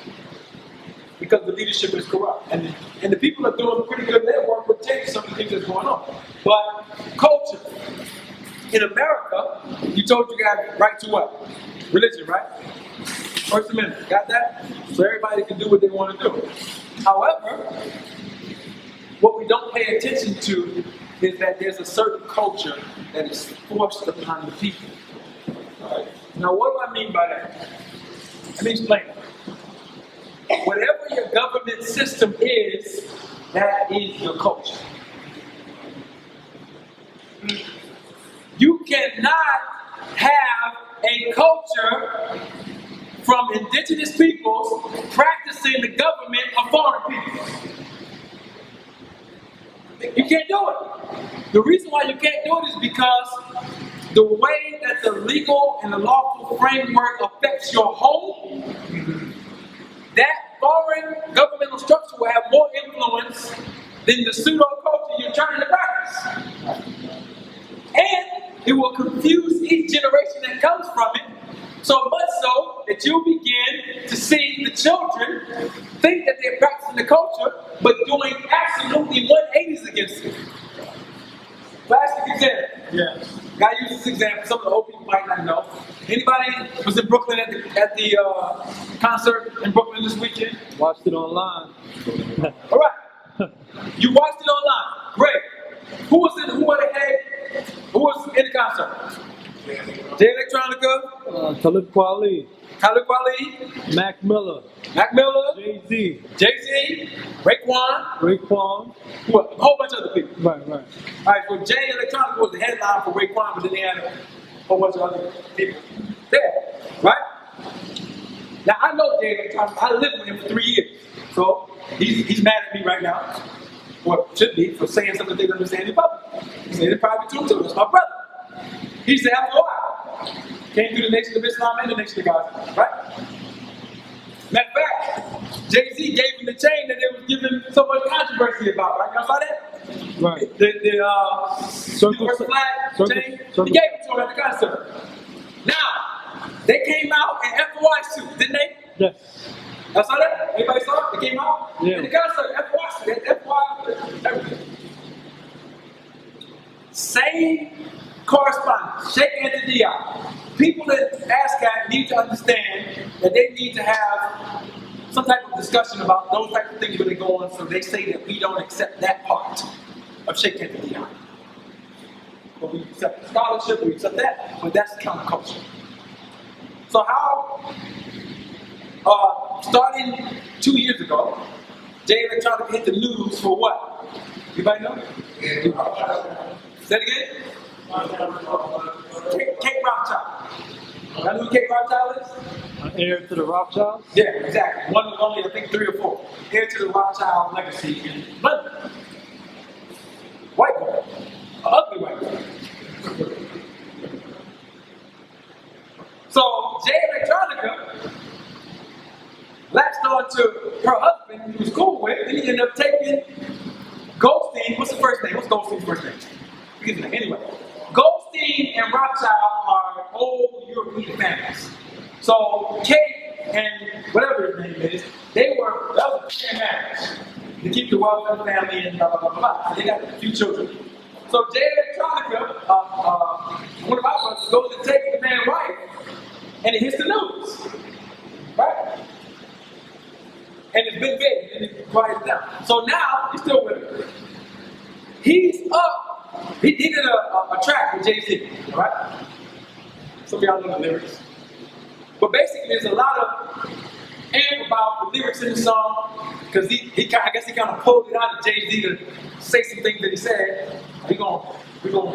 Because the leadership is corrupt. And the people are doing pretty good their work with change some of the things that's going on. But culture. In America, you told you got right to what? Religion, right? First Amendment. Got that? So everybody can do what they want to do. However, what we don't pay attention to is that there's a certain culture that is forced upon the people. All right? Now, what do I mean by that? Let me explain. Whatever your government system is, that is your culture. You cannot have a culture from indigenous peoples practicing the government of foreign people. You can't do it. The reason why you can't do it is because the way that the legal and the lawful framework affects your home, that foreign governmental structure will have more influence than the pseudo-culture you're trying to practice. And it will confuse each generation that comes from it, so much so that you begin to see the children think that they're practicing the culture, but doing absolutely 180s against it. Classic example. Yes. Gotta use this example. Some of the old people might not know. Anybody was in Brooklyn at the concert in Brooklyn this weekend? Watched it online. All right. You watched it online. Great. Who was in the concert? Jay Electronica, Talib Kweli, Talib Kweli, Mac Miller, Jay-Z, Jay-Z, Raekwon, Raekwon. a whole bunch of other people. Right. All right, so Jay Electronica was the headline for Raekwon, but then they had a whole bunch of other people there, right? Now, I know Jay Electronica. I lived with him for 3 years. So, he's mad at me right now, or should be, for saying something they don't understand in public. He's saying it private too. That's my brother. He said, after a while, came through the Nation of Islam and the Nation of God, right? Matter of fact, Jay-Z gave him the chain that they was giving so much controversy about, right? Y'all saw that? Right. The Circle flag chain? circle. He gave it to him at the concert. Now, they came out in FOI suits, didn't they? Yes. Y'all saw that? Anybody saw it? They came out? Yeah. In the concert, FOI, everything. Same correspondence, Sheikh Anthony Diop. People in ASCAP need to understand that they need to have some type of discussion about those types of things when they go on, so they say that we don't accept that part of Sheikh Anthony Diop. But we accept the scholarship, we accept that, but that's counterculture. So how, starting 2 years ago, Jay Electronica hit the news for what? Anybody know? Say it again? Kate Rothschild. Y'all know who Kate Rothschild is? Heir to the Rothschilds. Yeah, exactly. One of only, I think, 3 or 4. Heir to the Rothschild legacy in London. White girl. An ugly white girl. So, Jay Electronica latched on to her husband, who was cool with, and he ended up taking Goldstein. What's the first name? What's Goldstein's first name? Forget his name. Anyway, Goldstein and Rothschild are old European families. So Kate and whatever his name is, that was a fair marriage to keep the wealth of the family and blah blah blah blah. So they got a few children. So Jay Electronica, one of our brothers, goes and takes the man's wife, and it hits the news, right? And it's been big, and it quiets down. So now he's still with her. He's up. He did a track with Jay-Z, all right? Some of y'all know the lyrics. But basically, there's a lot of amp about the lyrics in the song, because I guess he kind of pulled it out of Jay-Z to say some things that he said. We're gonna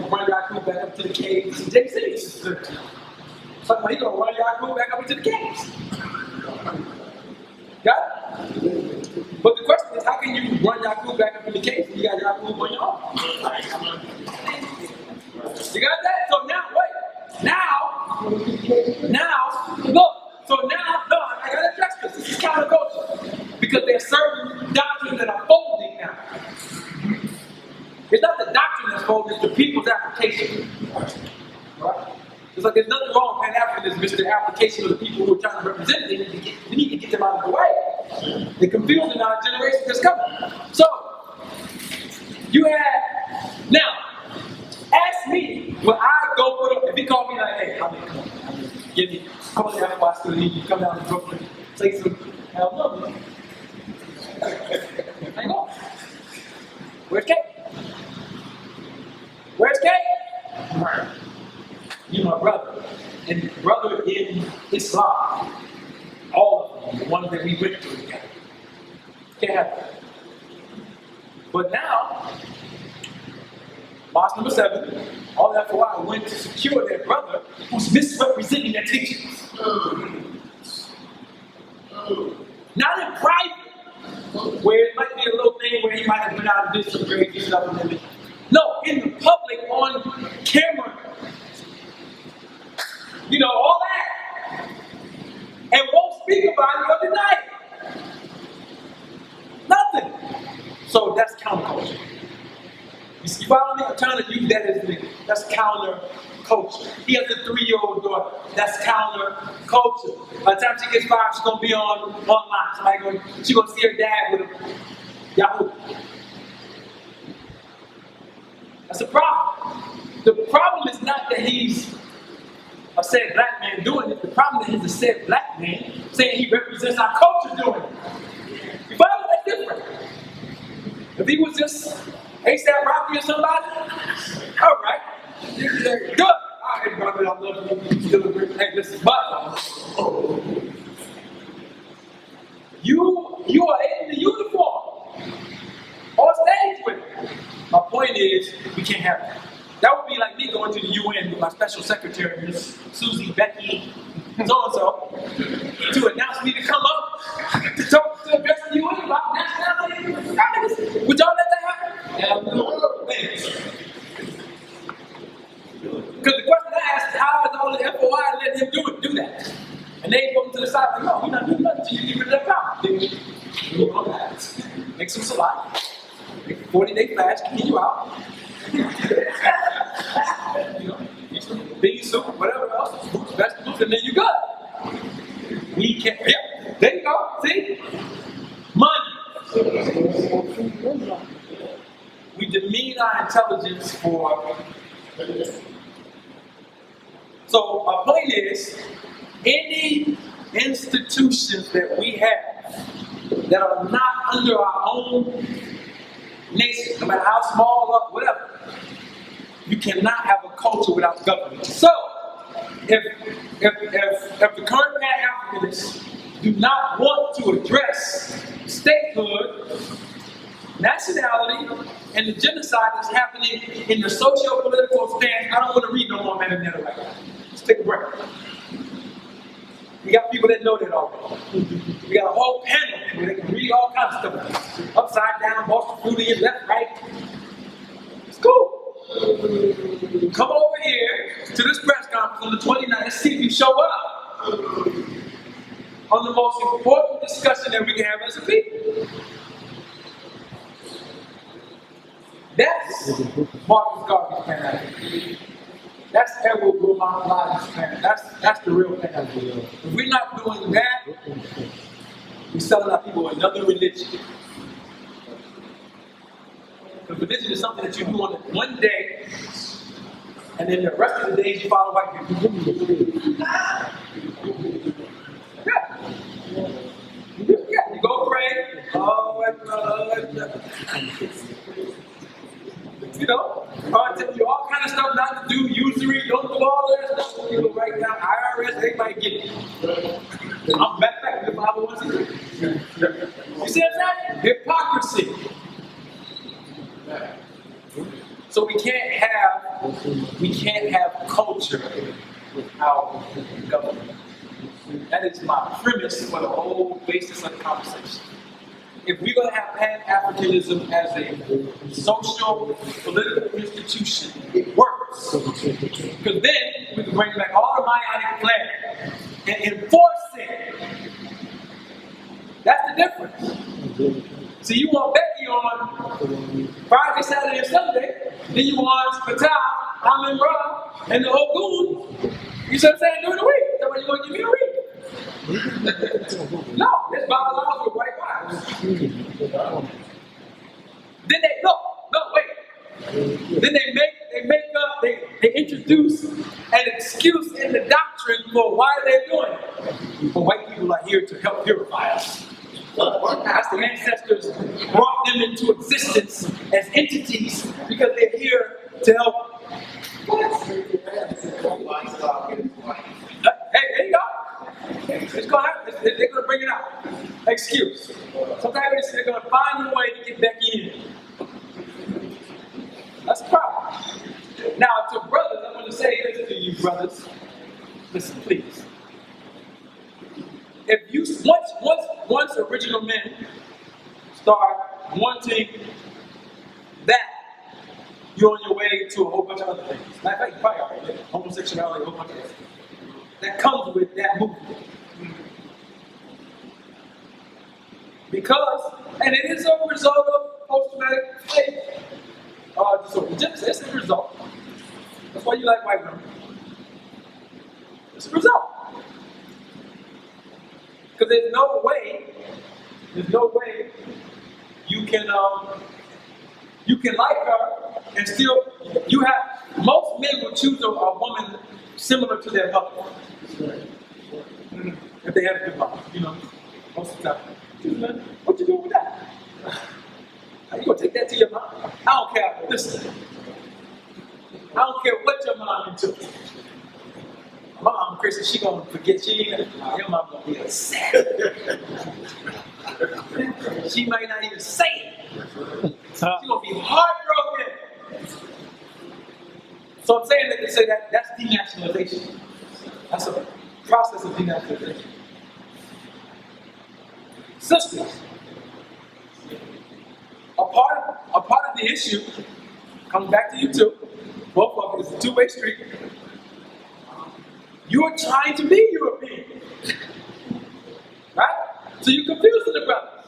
run Yaku back up to the caves. Jay-Z. So he's gonna run Yaku back up into the caves. Got it? But the question is, how can you run Yaku back up in the case when you got Yaku on your own? You got that? So now, wait. Now, look. So now, no, I gotta address this. This is counterculture. Because there's certain doctrines that are folding now. It's not the doctrine that's folding, it's the people's application. Right? It's like there's nothing wrong with Pan-Africanism, it's the application of the people who are trying to represent it. We need to get them out of the way. They're confusing our generation that's coming. So, you had, now, ask me, when I go put up, if he called me like, hey, come on, give me, come on down to my studio, you come down to Brooklyn, say some, hell no, man. Hang on. Where's Kate? Where's Kate? Right. You're my brother. And brother in Islam. All of them, the ones that we went through together. Can't have that. But now, March number 7, all that for a while went to secure their brother who's misrepresenting their teachings. Not in private, where it might be a little thing where he might have been out of this and crazy stuff and everything. No, in the public, on camera. You know, all that. And won't speak about it or deny it. Nothing. So that's counterculture. You follow me? I'm trying to use that as that's counterculture. culture. He has a 3-year-old daughter. That's counter culture. By the time she gets 5, she's gonna be online. She's gonna see her dad with a Yahoo. That's a problem. The problem is not that he's a said black man doing it. The problem is he's a said black man saying he represents our culture doing it. You follow that different? If he was just ASAP Rocky or somebody, all right, good. All right, brother, I love you. Still a great. Hey, listen, but you are in the uniform on stage with it. My point is, we can't have that. That would be like me going to the UN with my special secretary, Miss Susie Becky, so-and-so, to announce me to come up to address the UN about nationality. Would y'all let that happen? Hell no. Because the question I asked is, how is all the FOI letting him do that? And they go to the side like, no, we're not doing nothing until you get rid of that power. Make some salad, make a 40-day fast, clean you out. Eat some bean soup, whatever else, fruits, vegetables, and then you good. We can't, yeah, there you go, see? Money. We demean our intelligence for. So my point is, any institutions that we have that are not under our own nation, no matter how small or whatever, you cannot have a culture without government. So, if the current Pan-Africanists do not want to address statehood, nationality, and the genocide that's happening in the socio-political stance, I don't want to read no more Mananetta right now. Let's take a break. We got people that know that already. We got a whole panel of people that can read all kinds of stuff. Upside down, Boston Fruity, left, right. It's cool. Come over here to this press conference on the 29th and see if you show up on the most important discussion that we can have as a people. That's Marcus Garvey's Pan-Africanism. That's Edward Wilmot Blythe's Pan-Africanism. That's the real Pan-Africanism. If we're not doing that, we're selling our people another religion. Because religion is something that you do on one day, and then the rest of the days you follow white people. Yeah. Yeah, you go pray. You know, I'll tell you all kind of stuff not to do, usury, don't do all that stuff. You go right now, IRS, everybody get it. I'm back to the 501c3. You see what I'm saying? Hypocrisy. So we can't have culture without government. That is my premise for the whole basis of the conversation. If we're going to have Pan-Africanism as a social, political institution, it works. Because then we can bring back all the Maionic flag and enforce it. That's the difference. So you want Becky on Friday, Saturday, and Sunday, then you want Patel, Amin Ra, and the Ogun. You see what I'm saying? During the week. That's why you're going to give me a week. No, there's Bible laws with white wives. Then wait. Then they introduce an excuse in the doctrine for why they're doing it. But white people are here to help purify us. As the ancestors brought them into existence as entities because they're here to help. Hey, there you go. It's gonna happen. They're gonna bring it out. Excuse. Sometimes they're gonna find a way to get back in. That's the problem. Now, to brothers, I'm gonna say this to you, brothers. Listen, please. If you once original men start wanting that, you're on your way to a whole bunch of other things. Matter of fact, you probably already did. Homosexuality, a whole bunch of other things. That comes with that movement. Because, and it is a result of post-traumatic slave disorder. It's a result. That's why you like white women. It's the result. Because there's no way you can like her and still, most men will choose a woman similar to their mother. If they had a good mom, most of the time. What you doing with that? Are you gonna take that to your mom? I don't care. Listen, I don't care what your mom into. My mom, Christian, she gonna forget. Your mom gonna be upset. She might not even say it. She's gonna be heartbroken. So I'm saying that they say that's denationalization. That's a process of denationalization. Sisters, a part of the issue comes back to you too. Both of them is a two-way street. You are trying to be European, right? So you're confusing the brothers.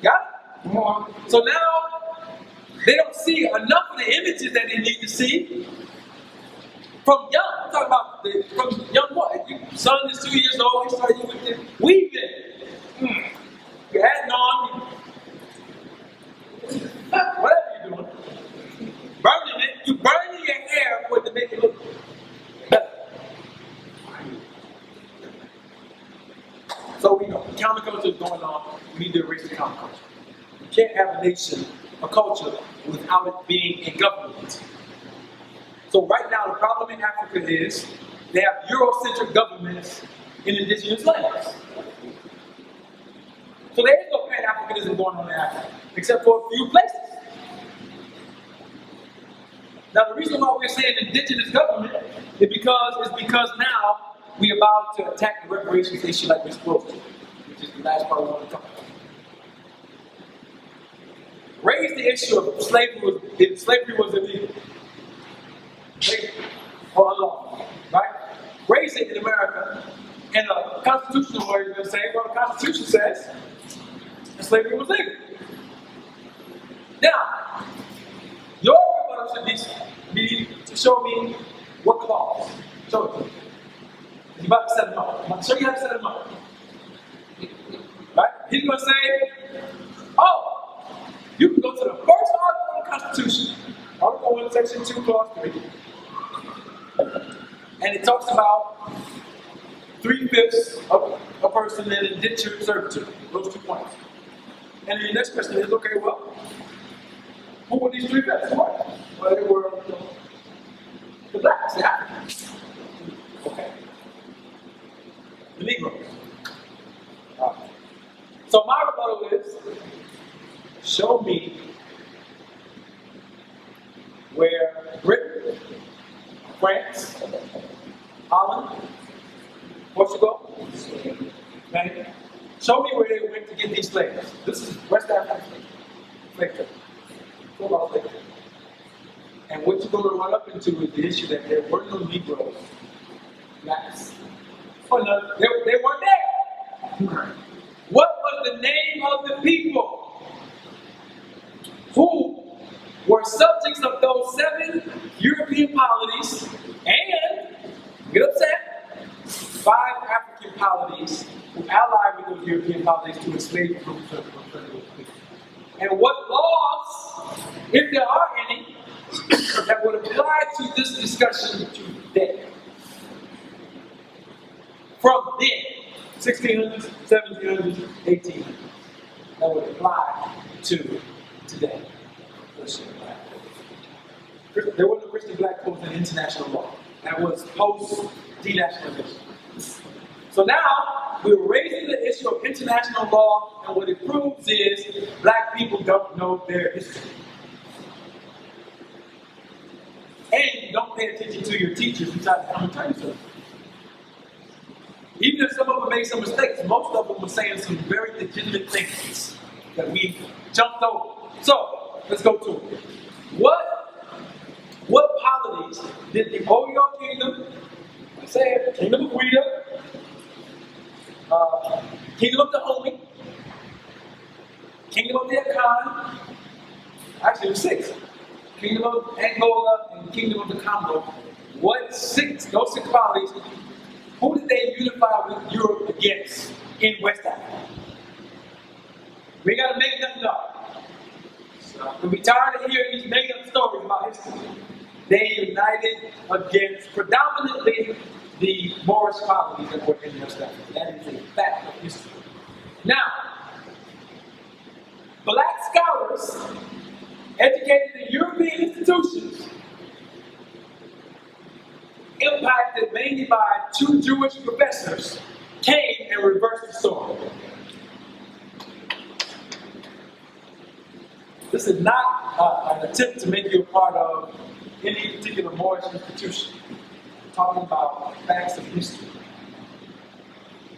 Got it? Come on. So now they don't see enough of the images that they need to see. From young, I'm talking about from young boy. Your son is 2 years old, he started with the weaving. You're adding on, whatever you're doing. Burning it, you're burning your hair for it to make it look better. So we know counterculture is going on, we need to erase the counterculture. You can't have a nation, a culture, without it being in government. So right now, the problem in Africa is they have Eurocentric governments in indigenous lands. So there is no Pan-Africanism going on in Africa, except for a few places. Now the reason why we're saying indigenous government is because now we're about to attack the reparations issue like we're supposed to, which is the last part we want to talk about. Raise the issue of slavery was illegal. Or unlawful, right? Raise it in America, and a constitutional lawyer is going to say, well, the Constitution says that slavery was legal. Now, your rebuttal should be to show me what clause. Show it to me. He's about to set them up. I'm going to show you how to set them up. Right? He's going to say, oh, you can go to the first article of the Constitution, Article 1, Section 2, Clause 3. And it talks about 3/5 of a person in indentured servitude. Those 2 points. And the next question is, okay, well, who were these 3/5? Well, they were the blacks, the Africans. Okay. The Negroes. So my rebuttal is, show me where Britain, France, Holland, Portugal, Spain. Show me where they went to get these slaves. This is West Africa slave trade. Go about slave trade. And what you're going to run up into is the issue that there were no Negroes, blacks. Oh no, they weren't there. What was the name of the people who were subjects of those 7 European polities and, get upset, 5 African polities who allied with those European polities to enslave groups of people? And what laws, if there are any, that would apply to this discussion today? From then, 1600s, 1700s, 1800s, that would apply to today. There was no Christian black code in international law. That was post-denationalization. So now, we're raising the issue of international law, and what it proves is black people don't know their history. And you don't pay attention to your teachers who try to come and tell you something. Even if some of them made some mistakes, most of them were saying some very legitimate things that we jumped over. So, let's go to it. What polities did the Oyo Kingdom, I said, Kingdom of Ouida, Kingdom of Dahomey, Kingdom of the Akan, Actually, it was 6. Kingdom of Angola and Kingdom of the Congo. Those 6 colonies, who did they unify with Europe against in West Africa? We ain't gotta make nothing up. We'll be tired of hearing these made up stories about history. They united against predominantly the Moorish colonies that were in West Africa. That is a fact of history. Now, black scholars educated in European institutions, impacted mainly by 2 Jewish professors, came and reversed the story. This is not an attempt to make you a part of any particular Moorish institution. I'm talking about facts of history.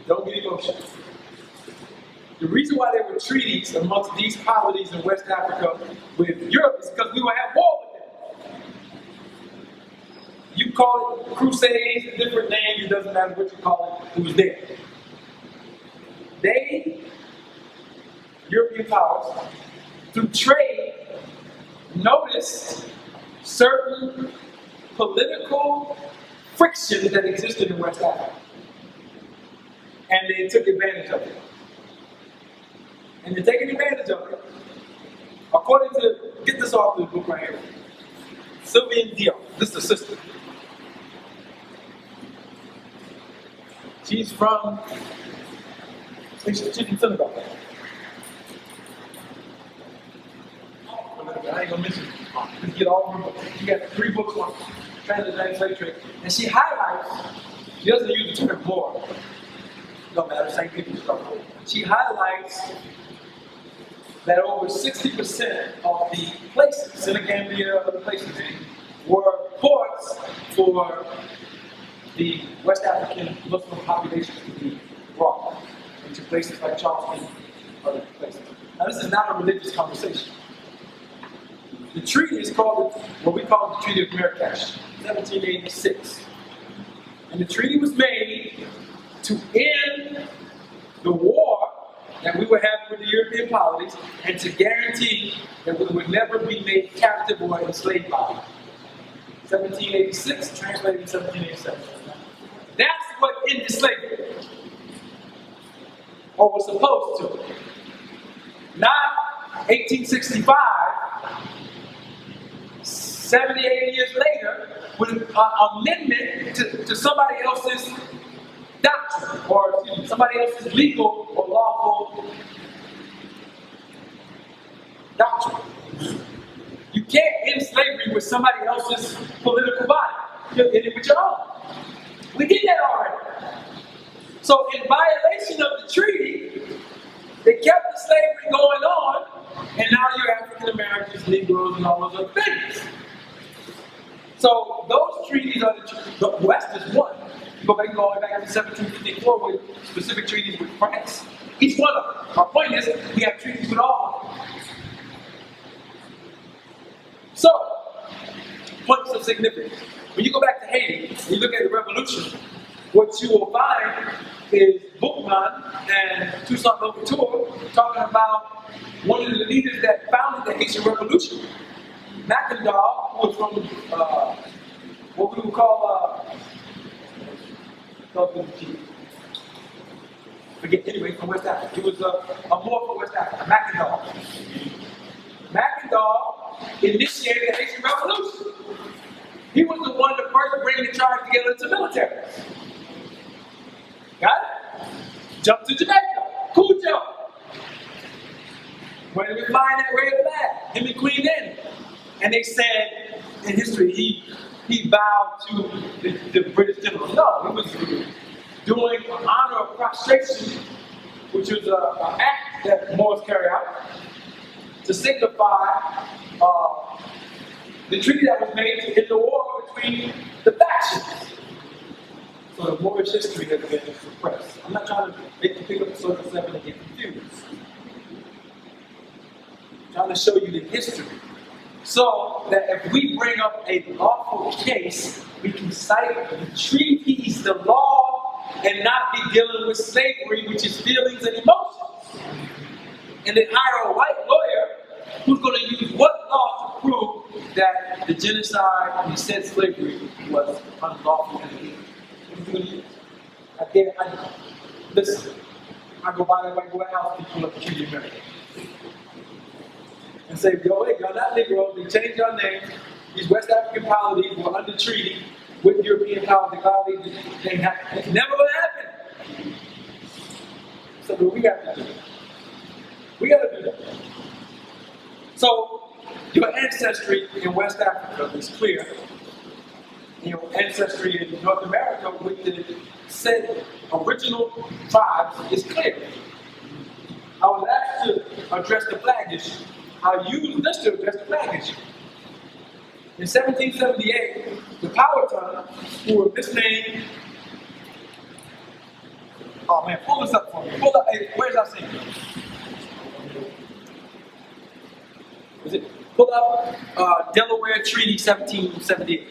Don't get emotional. The reason why there were treaties amongst these colonies in West Africa with Europe is because we were at war with them. You call it crusades, a different name, it doesn't matter what you call it, it was there. They, European powers, through trade, noticed certain political frictions that existed in West Africa. And they took advantage of it. And they're taking advantage of it. According to, get this off the book right here. Sylvian Diop, this is the sister. She's from Senegal. I ain't gonna mention it. Just get all of her books. She got 3 books on transatlantic slave trade. And she highlights, she doesn't use the term more. Don't matter, same people stuff. She highlights that over 60% of the places, Senegambia, other places, were ports for the West African Muslim population to be brought into places like Charleston, other places. Now, this is not a religious conversation. The treaty is called, what we call the Treaty of Marrakesh, 1786. And the treaty was made to end the war that we were having with the European colonies and to guarantee that we would never be made captive or enslaved by them. 1786, translated in 1787. That's what ended slavery. Or was supposed to. Not 1865, 70, 80 years later, with an amendment to somebody else's doctrine, or somebody else's legal or lawful doctrine. You can't end slavery with somebody else's political body. You end it with your own. We did that already. So in violation of the treaty, they kept the slavery going on, and now you're African Americans, Negroes, and all those other things. So those treaties are the West is one. You go back all the way back to 1754 with specific treaties with France. Each one of them. Our point is, we have treaties with all of them. So, points of significance. When you go back to Haiti, and you look at the revolution, what you will find is Boukman and Toussaint Louverture talking about one of the leaders that founded the Haitian Revolution. Mackendal, who was from what we would call anyway, from West Africa. He was a Moor from West Africa, Mackendal. Mackendal initiated the Haitian Revolution. He was the one that first bringing the charge together to military. Got it? Jump to Jamaica. Cujo. When we find that red flag, him and Queen Anne. And they said in history he bowed to the British general. No, he was doing an honor of prostration, which was an act that Moors carry out to signify the treaty that was made to end the war between the factions. So the Moorish history has been suppressed. I'm not trying to make you pick up the Social 7 and get confused. I'm trying to show you the history. So that if we bring up a lawful case, we can cite the treaties, the law, and not be dealing with slavery, which is feelings and emotions. And then hire a white lawyer who's going to use what law prove that the genocide and the said slavery was unlawful and illegal. Listen, I go by that white house, people up the Treaty of America. And say, yo, hey, y'all not Negroes, they changed your name. These West African polities were under treaty with European powers. They violated, it's never gonna happen. So what we got to do? We got to do that. So your ancestry in West Africa is clear. Your ancestry in North America with the said original tribes is clear. I was asked to address the flag issue. I used this to address the flag issue. In 1778, the Powhatan, who were misnamed, oh man, pull this up for me. Pull up, hey, where's our scene? Is it? Pull up Delaware Treaty 1778.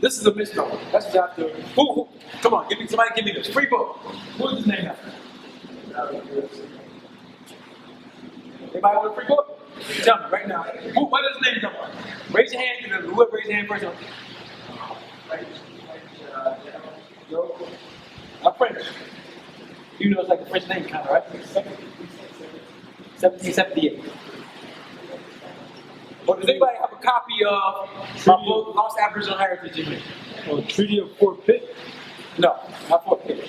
This is a misnomer. That's what after. Who? Come on, somebody give me this. Free book. Who is his name after? Anybody want a free book? Tell me right now. What is his name come on? Raise your hand. Whoever raise your hand first. French. You know it's like a French name kind of, right? 1778. Well, does anybody have a copy of my book, Lost Aboriginal Heritage in here? Oh, Treaty of Fort Pitt. No, not Fort Pitt.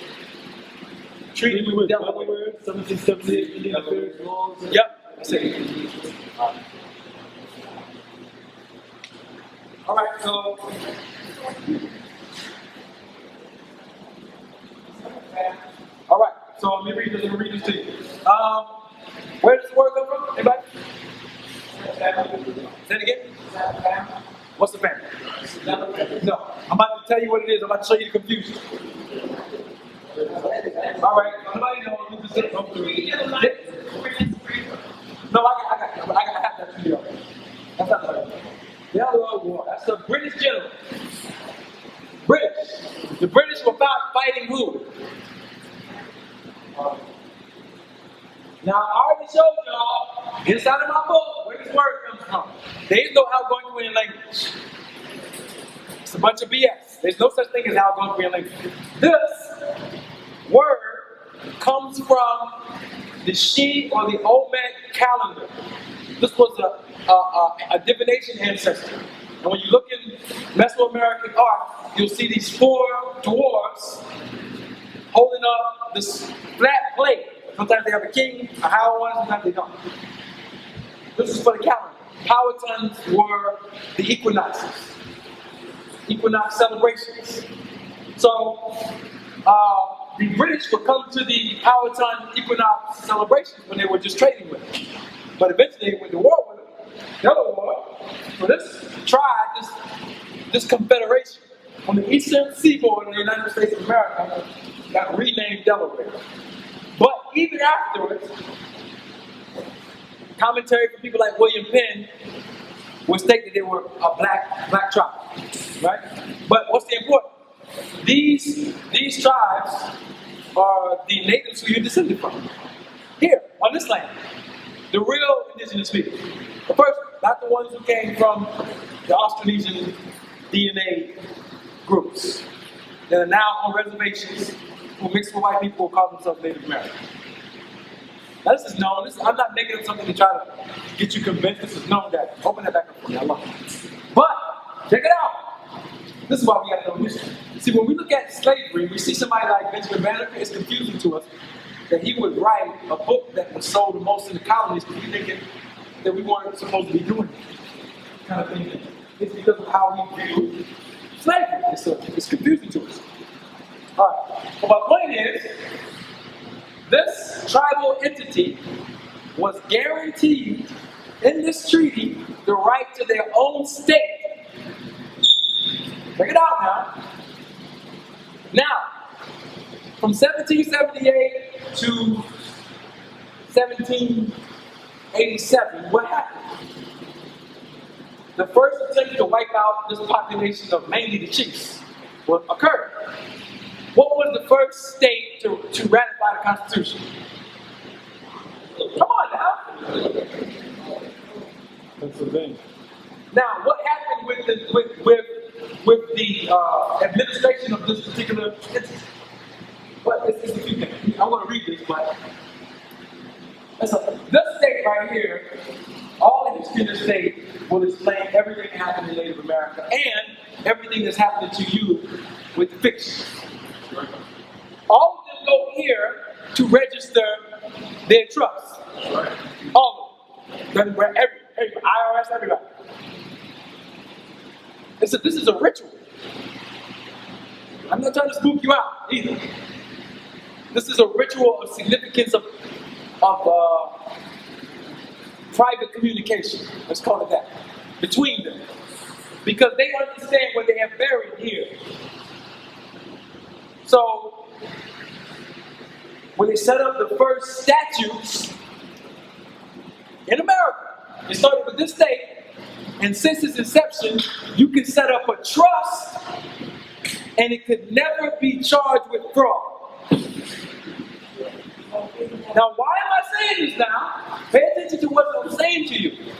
Treaty with Delaware. 1778 Indian Affairs laws. Yep, that's it. All right, so so let me read this to you. Where does the word come from? Anybody? Say it again. What's the family? No, I'm about to tell you what it is. I'm about to show you the confusion. All right, nobody knows. Let me just say no, I have that to you. That's not the right. The other war. That's the British general. British. The British were fighting who? Now, I already showed y'all inside of my book where this word comes from. There is no Algonquian language. It's a bunch of BS. There's no such thing as Algonquian language. This word comes from the She or the Olmec calendar. This was a divination ancestor. And when you look in Mesoamerican art, you'll see these four dwarfs holding up this flat plate. Sometimes they have a king, a higher one, sometimes they don't. This is for the calendar. Powhatans were the equinoxes, equinox celebrations. So the British would come to the Powhatan equinox celebrations when they were just trading with them. But eventually they went to war with them. The other war, so this tribe, this confederation on the eastern seaboard of the United States of America got renamed Delaware. But even afterwards, commentary from people like William Penn would state that they were a black tribe, right? But what's the important? These tribes are the natives who you're descended from. Here, on this land, the real indigenous people. The first, not the ones who came from the Austronesian DNA groups that are now on reservations who mix with white people who call themselves Native American. Now this is known. I'm not making up something to try to get you convinced. This is known that. Open that back up for me. I love it. But check it out. This is why we got to know history. See, when we look at slavery, we see somebody like Benjamin Banneker. It's confusing to us that he would write a book that was sold the most in the colonies because we think that we weren't supposed to be doing it. Kind of thing. It's because of how we view slavery. It's confusing to us. All right. Well, my point is, this tribal entity was guaranteed in this treaty the right to their own state. Check it out now. Now, from 1778 to 1787, what happened? The first attempt to wipe out this population of mainly the chiefs occurred. What was the first state to ratify the Constitution? Come on now. Pennsylvania. Now, what happened with the administration of this particular entity? Well, it's a few things. I'm going to read this, but this state right here, all the history of the state will explain everything that happened in Native America and everything that's happening to you with the fiction. All of them go here to register their trust. All of them. Every IRS, everybody. This is a ritual. I'm not trying to spook you out either. This is a ritual of significance of private communication. Let's call it that. Between them. Because they understand what they have buried here. So, when they set up the first statutes in America, it started with this state, and since its inception, you can set up a trust, and it could never be charged with fraud. Now, why am I saying this now? Pay attention to what I'm saying to you.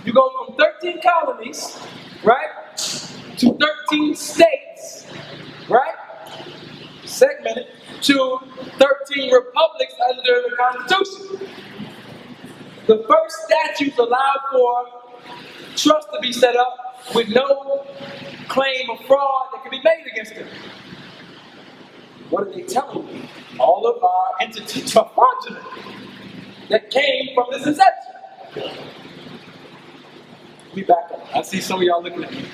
You go from 13 colonies, right, to 13 states, right, segmented, to 13 republics under the Constitution. The first statutes allowed for trust to be set up with no claim of fraud that can be made against them. What are they telling me? All of our entities are fraudulent that came from this inception. Let me back up. I see some of y'all looking at me.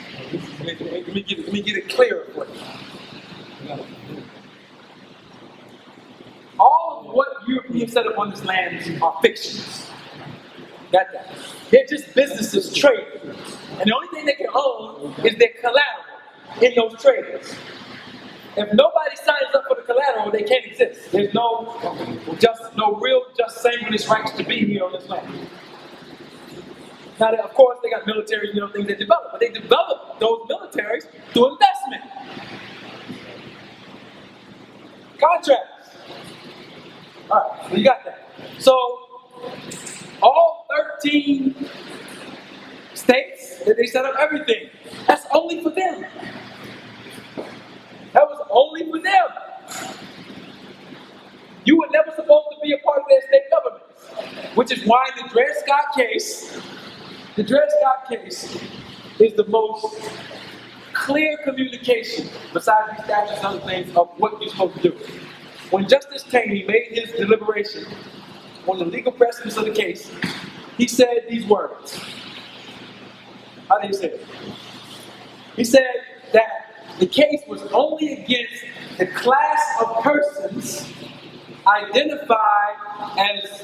Let me get it clearer for you. All of what Europeans set up on this land are fictions. Got that? They're just businesses trading. And the only thing they can own is their collateral in those traders. If nobody signs up for the collateral, they can't exist. There's no real just saying rights to be here on this land. Now, of course, they got military, things they develop, but they develop those militaries through investment. Contracts. All right, so you got that. So, all 13 states, they set up everything. That's only for them. That was only for them. You were never supposed to be a part of their state government, which is why the Dred Scott case is the most clear communication, besides these statutes and other things, of what you're supposed to do. When Justice Taney made his deliberation on the legal precedence of the case, he said these words. How did he say it? He said that the case was only against the class of persons identified as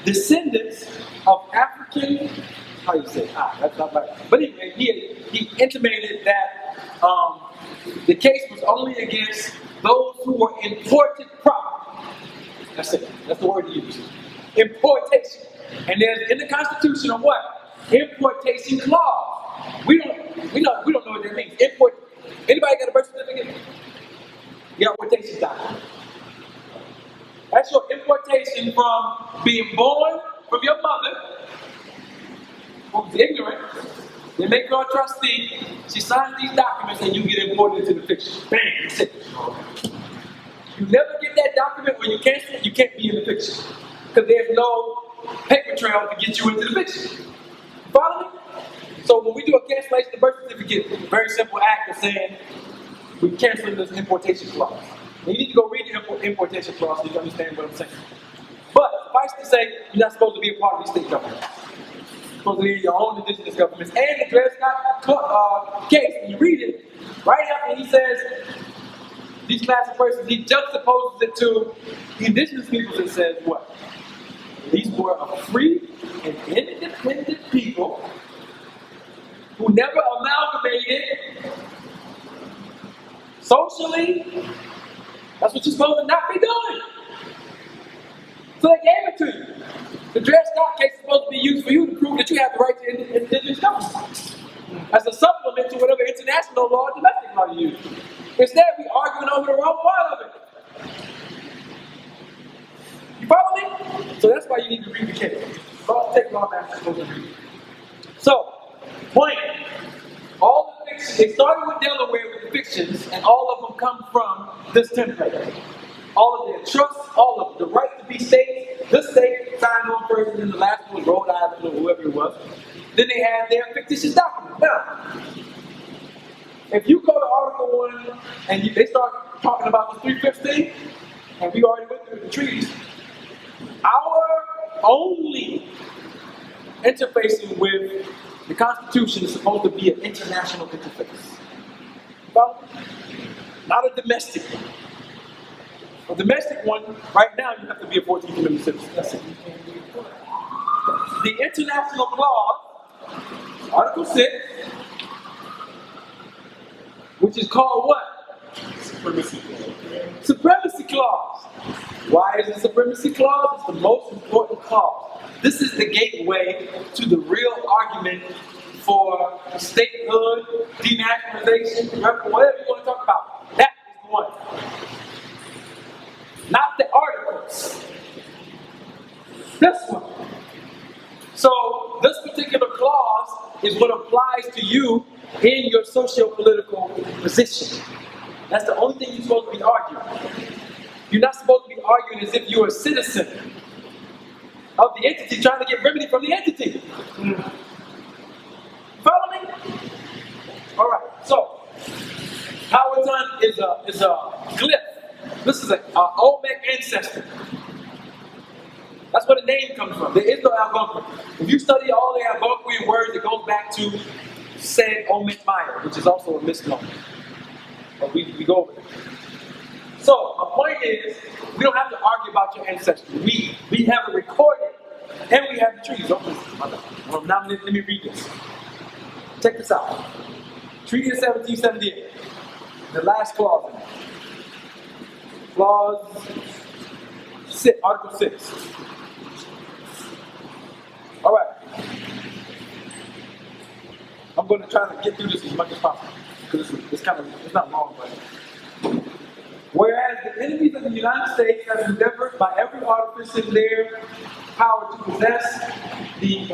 descendants of African, how do you say it? That's not right. But anyway, he intimated that the case was only against those who were imported property. That's it. That's the word he used. Importation. And there's in the Constitution a what? Importation clause. We don't know what that means. Anybody got a birth certificate? You got importation document. That's your importation from being born from your mother, who's ignorant. They make her a trustee. She signs these documents and you get imported into the fiction. Bam, that's it. You never get that document when you cancel it, you can't be in the fiction. Because there's no paper trail to get you into the fiction. You follow me? So when we do a cancellation of birth certificate, very simple act of saying we're canceling this importation clause. And you need to go read the importation clause so you can understand what I'm saying. But suffice to say, you're not supposed to be a part of these state governments. You're supposed to be in your own indigenous governments. And the Dred Scott case, when you read it, right after he says these class of persons, he juxtaposes it to the indigenous peoples and says what? These were a free and independent people who never amalgamated socially. That's what you're supposed to not be doing. So they gave it to you. The Dred Scott case is supposed to be used for you to prove that you have the right to indigenous government. As a supplement to whatever international law or domestic law you use. Instead, we're arguing over the wrong part of it. You follow me? So that's why you need to read the case. take long answers to read. So, point. All the fictions, they started with Delaware with the fictions, and all of them come from this template. All of their trusts, all of the right to be states, this state signed on first, and then the last one was Rhode Island or whoever it was. Then they had their fictitious document. Now, if you go to Article 1 and they start talking about the 3/5 thing, and we already went through the treaties, our only interfacing with the Constitution is supposed to be an international interface. Well, not a domestic one. A domestic one, right now, you have to be a 14th Amendment citizen. That's it. The international clause, Article 6, which is called what? Supremacy clause. Why is it supremacy clause? It's the most important clause. This is the gateway to the real argument for statehood, denationalization, whatever you want to talk about. That is the one. Not the articles. This one. So this particular clause is what applies to you in your socio-political position. That's the only thing you're supposed to be arguing. You're not supposed to be arguing as if you're a citizen of the entity trying to get remedy from the entity. Follow me? All right. So Powhatan is a glyph. This is an Olmec ancestor. That's where the name comes from. There is no Algonquin. If you study all the Algonquian words, it goes back to said Olmec Maya, which is also a misnomer. But we go over it. So my point is, we don't have to argue about your ancestry. We have it recorded, and we have the treaties. Well, now let me read this. Check this out. Treaty of 1778. The last clause in it. Clause 6, Article 6. All right. I'm going to try to get through this as much as possible because it's not long, but. Whereas the enemies of the United States have endeavored by every artifice in their power to possess the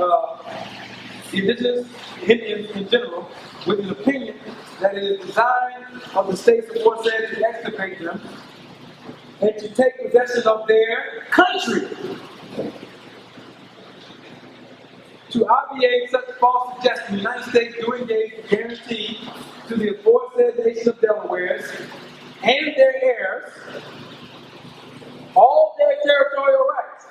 indigenous Indians in general with an opinion that it is design of the states aforesaid to extirpate them and to take possession of their country. To obviate such false suggestion, the United States do engage to guarantee to the aforesaid nation of Delawares and their heirs all their territorial rights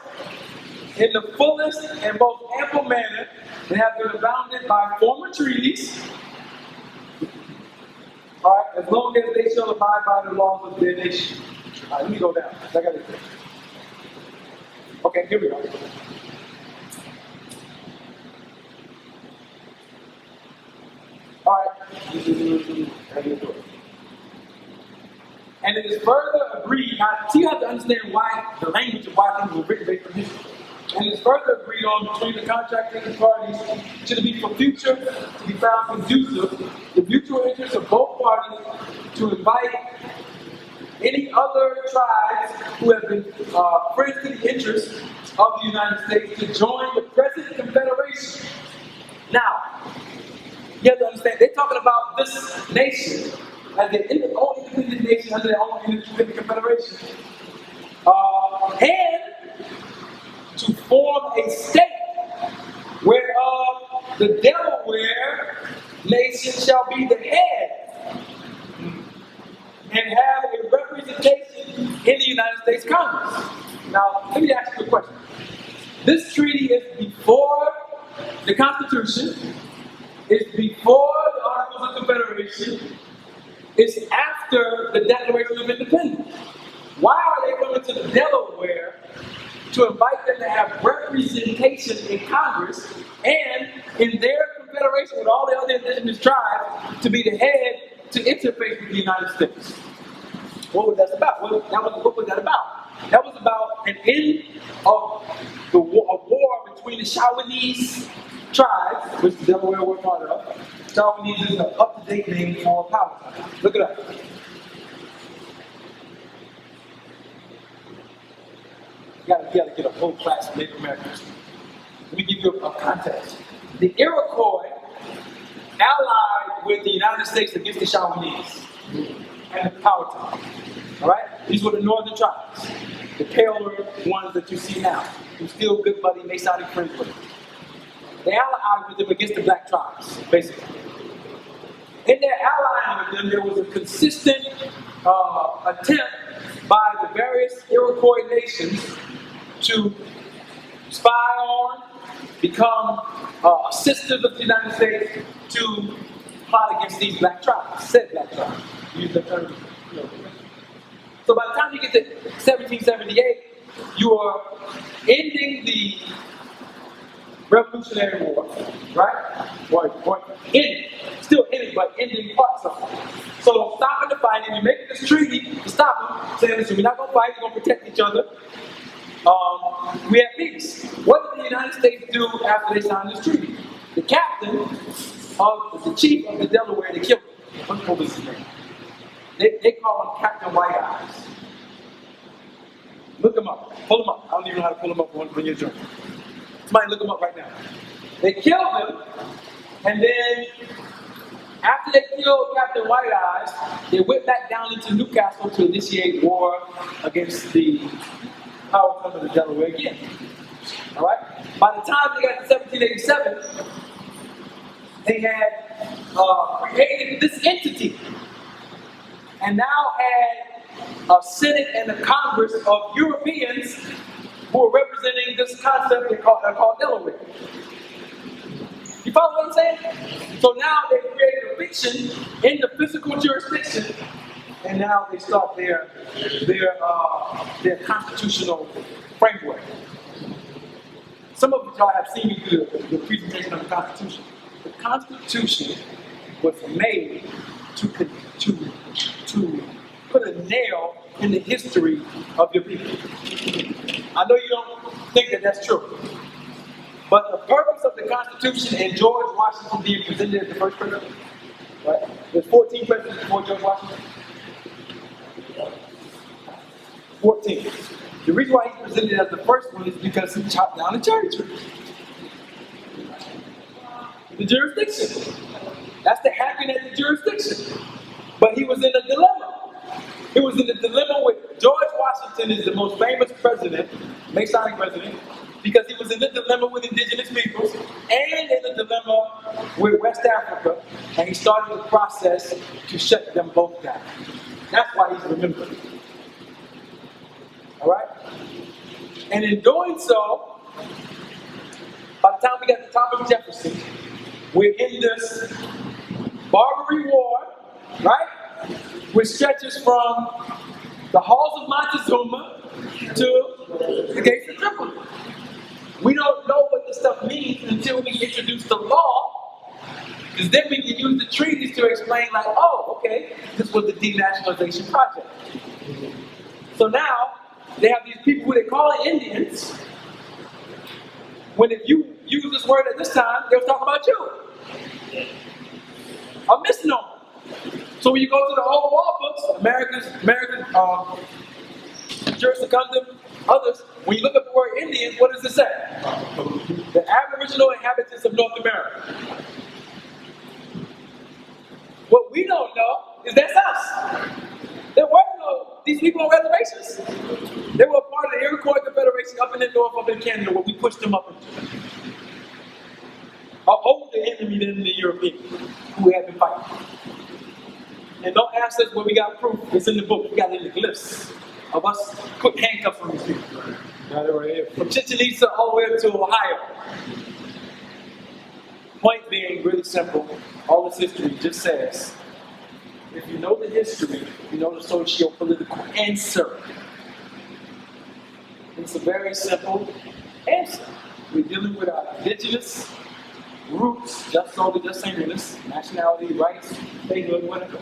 in the fullest and most ample manner that have been abounded by former treaties, all right, as long as they shall abide by the laws of their nation. All right, let me go down. I got it. Okay, here we go. All right. And it is further agreed, now you have to understand why the language of why things were written based on history. And it is further agreed on between the contracting parties should be for future to be found conducive the mutual interests of both parties to invite any other tribes who have been friends to the interests of the United States to join the present confederation. Now, you have to understand, they're talking about this nation as the only independent nation under their own independent confederation. And to form a state whereof the Delaware nation shall be the head and have a representation in the United States Congress. Now, let me ask you a question. This treaty is before the Constitution, it's before the Articles of Confederation, it's after the Declaration of Independence. Why are they coming to the Delaware to invite them to have representation in Congress and in their confederation with all the other indigenous tribes to be the head to interface with the United States? What was that about? What was that about? That was about an end of a war between the Shawanese tribes, which the Delaware were part of. Shawanese is an up-to-date name for Powhatan. Look it up. You gotta get a whole class of Native Americans. Let me give you a context. The Iroquois allied with the United States against the Shawanese and the Powhatan. All right? These were the northern tribes, the paler ones that you see now, who still good buddy Masonic friends with them. They allied with them against the black tribes, basically. In their allying with them, there was a consistent attempt by the various Iroquois nations to spy on, become assistants of the United States to plot against these black tribes, said black tribes. Use the term, So by the time you get to 1778, you are ending the Revolutionary War, right? Or ending, still ending, but ending parts of it. So stopping the fighting, you're making this treaty to stop them, saying, listen, we're not going to fight, we're going to protect each other. We have peace. What did the United States do after they signed this treaty? The captain of the chief of the Delaware, they killed him. What was his name? They call him Captain White Eyes. Look him up. Pull him up. I don't even know how to pull him up when you're drunk. Somebody look him up right now. They killed him, and then after they killed Captain White Eyes, they went back down into Newcastle to initiate war against the Powhatan of the Delaware again. All right. By the time they got to 1787, they had created this entity, and now had a Senate and a Congress of Europeans who are representing this concept they call Delaware. You follow what I'm saying? So now they created a fiction in the physical jurisdiction, and now they start their constitutional framework. Some of y'all have seen me do the presentation of the Constitution. The Constitution was made to put a nail in the history of your people. I know you don't think that that's true. But the purpose of the Constitution and George Washington being presented as the first president, right? There's 14 presidents before George Washington. 14. The reason why he's presented as the first one is because he chopped down a cherry tree. The jurisdiction. That's the hacking at the jurisdiction. But he was in a dilemma. He was in a dilemma with George Washington is the most famous president, Masonic president, because he was in a dilemma with indigenous peoples and in a dilemma with West Africa, and he started the process to shut them both down. That's why he's remembered. All right? And in doing so, by the time we got to Thomas Jefferson, we're in this Barbary War, right? Which stretches from the halls of Montezuma to the gates of Tripoli. We don't know what this stuff means until we introduce the law, because then we can use the treaties to explain, like, oh, okay, this was the denationalization project. So now, they have these people who they call Indians. When if you use this word at this time, they'll talk about you. A misnomer. So when you go to the old law books, American Juris Secundum, others, when you look up the word Indians, what does it say? The Aboriginal inhabitants of North America. What we don't know is that's us. There were no these people on reservations. They were a part of the Iroquois Confederation up in the north, up in Canada, where we pushed them up into. An older enemy than the Europeans who had been fighting. And don't ask us where we got proof. It's in the book. We got it in the glyphs of us put handcuffs on these people. From Chichen Itza all the way up to Ohio. Point being really simple. All this history just says, if you know the history, you know the socio-political answer. It's a very simple answer. We're dealing with our indigenous roots, just singleness, nationality, rights, statehood, whatever,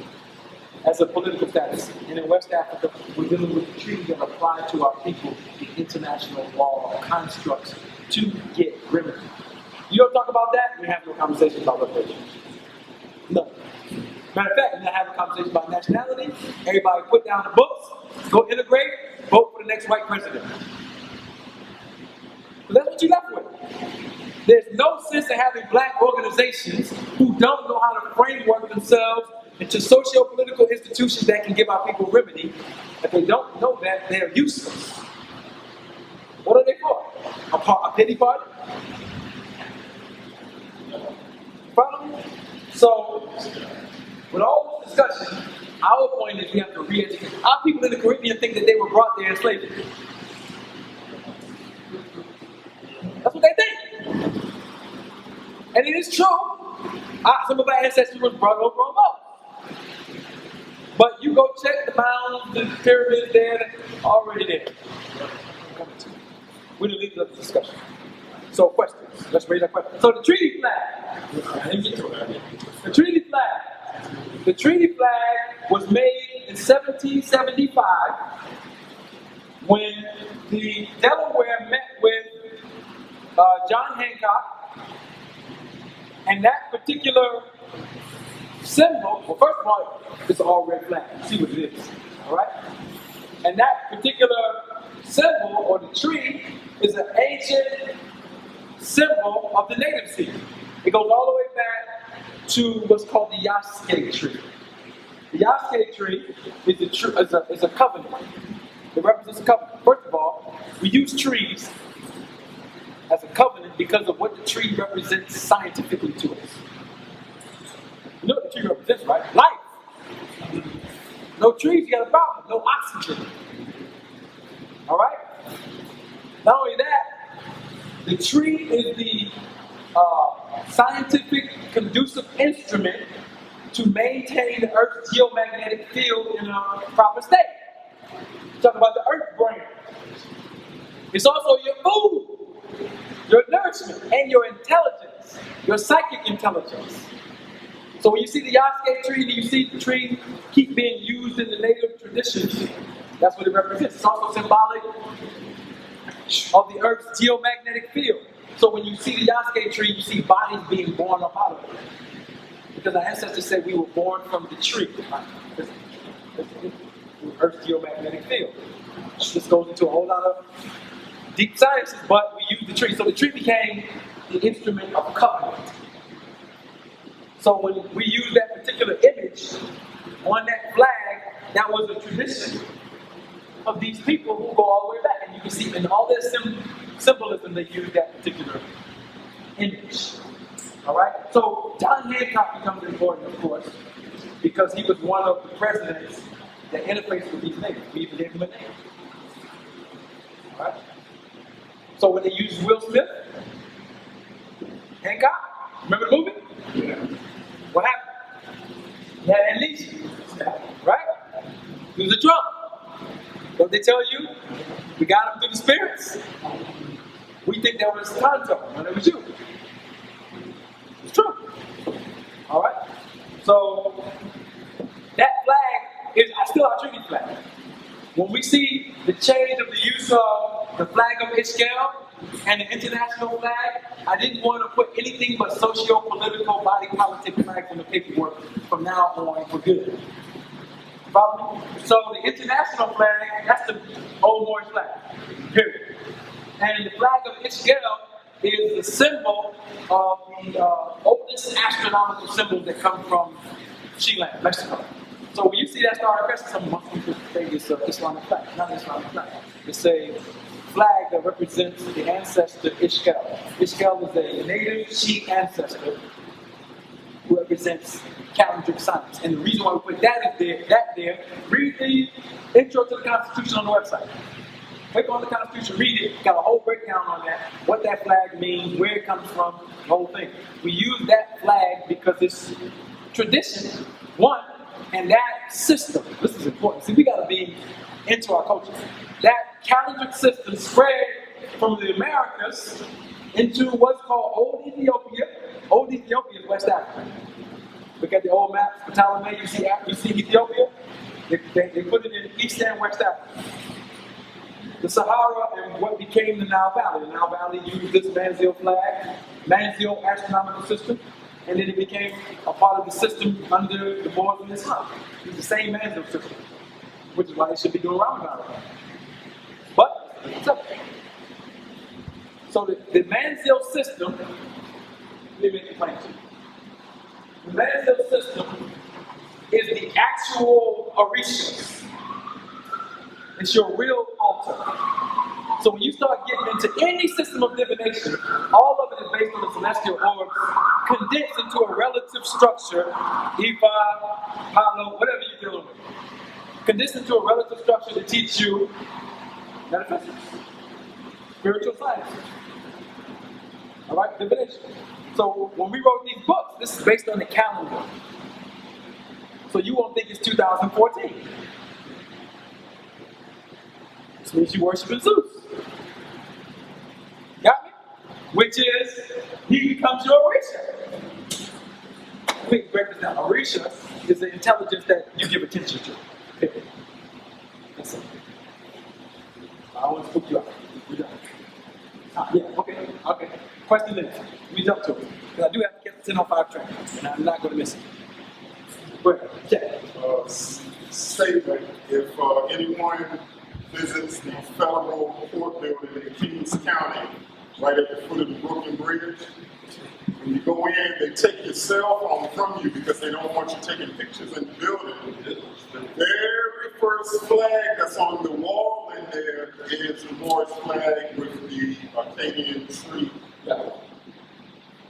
as a political status. And in West Africa, we're dealing with the treaties that apply to our people, the international law constructs to get remedy. You don't talk about that, we have no conversation about reparations. No. Matter of fact, we're going to have a conversation about nationality. Everybody put down the books, go integrate, vote for the next white president. But that's what you left with. There's no sense in having black organizations who don't know how to framework themselves into socio-political institutions that can give our people remedy. If they don't know that, they're useless. What are they for? A pity party? Follow me? So, with all this discussion, our point is we have to re-educate. Our people in the Caribbean think that they were brought there in slavery. That's what they think. And it is true. Some of our ancestors were brought over on boats. But you go check the mounds, the pyramids there, they're already there. We didn't leave the discussion. So questions. Let's raise that question. So the treaty flag. The treaty flag. The treaty flag was made in 1775 when the Delaware met with John Hancock, and that particular symbol, well, first of all, it's an all red flag. See what it is, all right? And that particular symbol, or the tree, is an ancient symbol of the native seed. It goes all the way back to what's called the Yasque tree. The Yasque tree is a covenant. It represents a covenant. First of all, we use trees as a covenant because of what the tree represents scientifically to us. You know what the tree represents, right? Life. No trees, you got a problem. No oxygen. All right? Not only that, the tree is the scientific conducive instrument to maintain the Earth's geomagnetic field in a proper state. Talk about the Earth brain. It's also your food, your nourishment, and your intelligence, your psychic intelligence. So when you see the Yasque tree, and you see the tree keep being used in the native traditions, that's what it represents. It's also symbolic of the Earth's geomagnetic field. So when you see the Yasque tree, you see bodies being born up out of it. Because our ancestors said we were born from the tree. Earth's geomagnetic field. This goes into a whole lot of deep sciences, but we use the tree. So the tree became the instrument of covenant. So when we use that particular image on that flag, that was a tradition of these people who go all the way back. And you can see in all their symbolism, they use that particular image. All right? So John Hancock becomes important, of course, because he was one of the presidents that interfaced with these natives. We even gave him a name. All right? So when they used Will Smith, Hancock, remember the movie? Yeah. What happened? He had amnesia, right? He was a drunk. Don't they tell you? We got him through the spirits. We think that was Tonto, and it was you. It's true. All right? So that flag is still our treaty flag. When we see the change of the use of the flag of Ishmael and the international flag, I didn't want to put anything but socio-political body politic flags on the paperwork from now on for good. Follow me? So the international flag, that's the old Moorish flag. Period. And the flag of Ishmael is the symbol of the oldest astronomical symbols that come from Chile, Mexico. So when you see that star of Crescent, some Muslims would say it's an Islamic flag, not an Islamic flag. It's a flag that represents the ancestor Ishmael. Ishmael is a native Sikh ancestor who represents calendric science. And the reason why we put that there, read the intro to the Constitution on the website. Click on the Constitution, read it, got a whole breakdown on that, what that flag means, where it comes from, the whole thing. We use that flag because it's tradition, one, and that system, this is important. See, we got to be into our culture. That calendric system spread from the Americas into what's called Old Ethiopia. Old Ethiopia is West Africa. Look at the old maps for Ptolemy, you see Ethiopia? They put it in East and West Africa. The Sahara and what became the Nile Valley. The Nile Valley used this Manzil flag, Manzil astronomical system, and then it became a part of the system under the Moors and Islam. It's the same Manzil system, which is why they should be doing Ramadan. But it's up. So the Manziel system, let me make it plain to you. The Manziel system is the actual Orisha. It's your real altar. So when you start getting into any system of divination, all of it is based on the celestial orbs, condensed into a relative structure, ephod, hollow, whatever you're dealing with. Condensed into a relative structure to teach you metaphysics, spiritual science. All right, divination. So when we wrote these books, this is based on the calendar. So you won't think it's 2014. This means you worship Zeus. Got me? Which is, he becomes your Orisha. We can break this down. Orisha is the intelligence that you give attention to. Period. That's it. I don't want to spook you out. Yeah, okay. Question is, let me jump to it. Because I do have to get the 10:05 train, and I'm not going to miss it. Go ahead, check. Statement, if anyone visits the federal court building in Kings County, right at the foot of the Brooklyn Bridge, when you go in, they take your cell phone from you because they don't want you taking pictures in the building. The very first flag that's on the wall in there is the Lord's flag with the Arcadian tree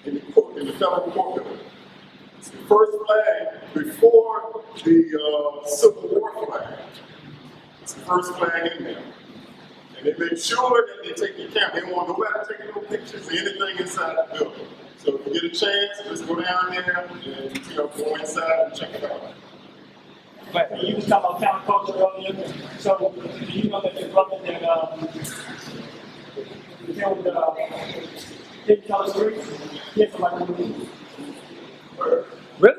in the federal court building. It's the first flag before the Civil War flag. It's the first flag in there. And they make sure that they take your camera. They don't want nobody taking no pictures or anything inside the building. So if you get a chance, just go down there and go inside and check it out. But you was talking about counterculture earlier. So do you know that your brother that killed Big Color Street? He had somebody. Really?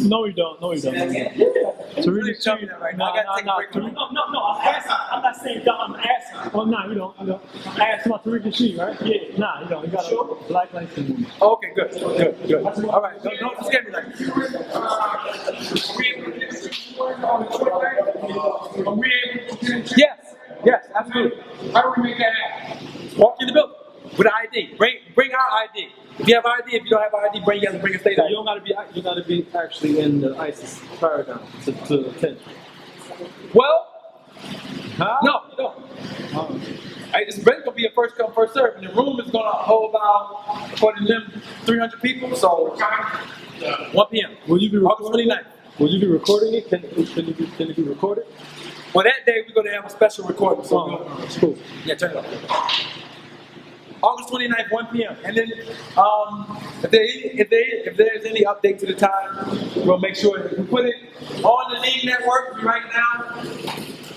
No, we don't. No, we don't. Yeah. So really, Tell me that right now. I gotta take a break. No. I'm asking. I'm not saying that. I'm asking. Well, nah, you don't. I'm asking about Tariq Nasheed, right? Yeah. Nah, you don't. You got a black license. Okay, good. All right, don't scare me like Yes, absolutely. How do we make that happen? Walk in the building with an ID. Bring our ID. If you have ID, if you don't have ID, bring a state ID. You gotta be actually in the ISIS paradigm to attend. Well, Huh? no, you don't. Hey, this event's gonna be a first come, first serve, and the room is gonna hold about, according to them, 300 people. So 1 p.m. Will you be August recording 29th. Will you be recording it? Can it be recorded? Well, that day we're gonna have a special recording. So It's cool. yeah, turn it off. August 29th, 1 p.m. And then if there's any update to the time, we'll make sure that we put it on the Ning Network right now.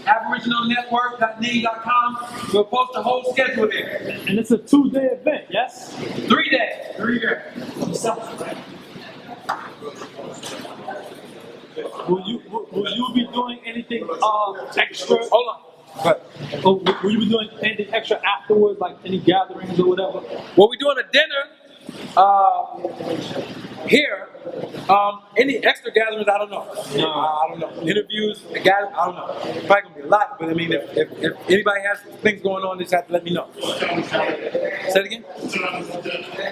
aboriginalnetwork.ning.com. We'll post the whole schedule there. And it's a 2-day event, yes? 3 days. 3 days. Will you be doing anything extra? Hold on. But Will you be doing anything extra afterwards, like any gatherings or whatever? well, we're doing a dinner here. Any extra gatherings? I don't know. I don't know. Interviews, I don't know. Probably gonna be a lot, but I mean, if anybody has things going on, they just have to let me know. Say it again.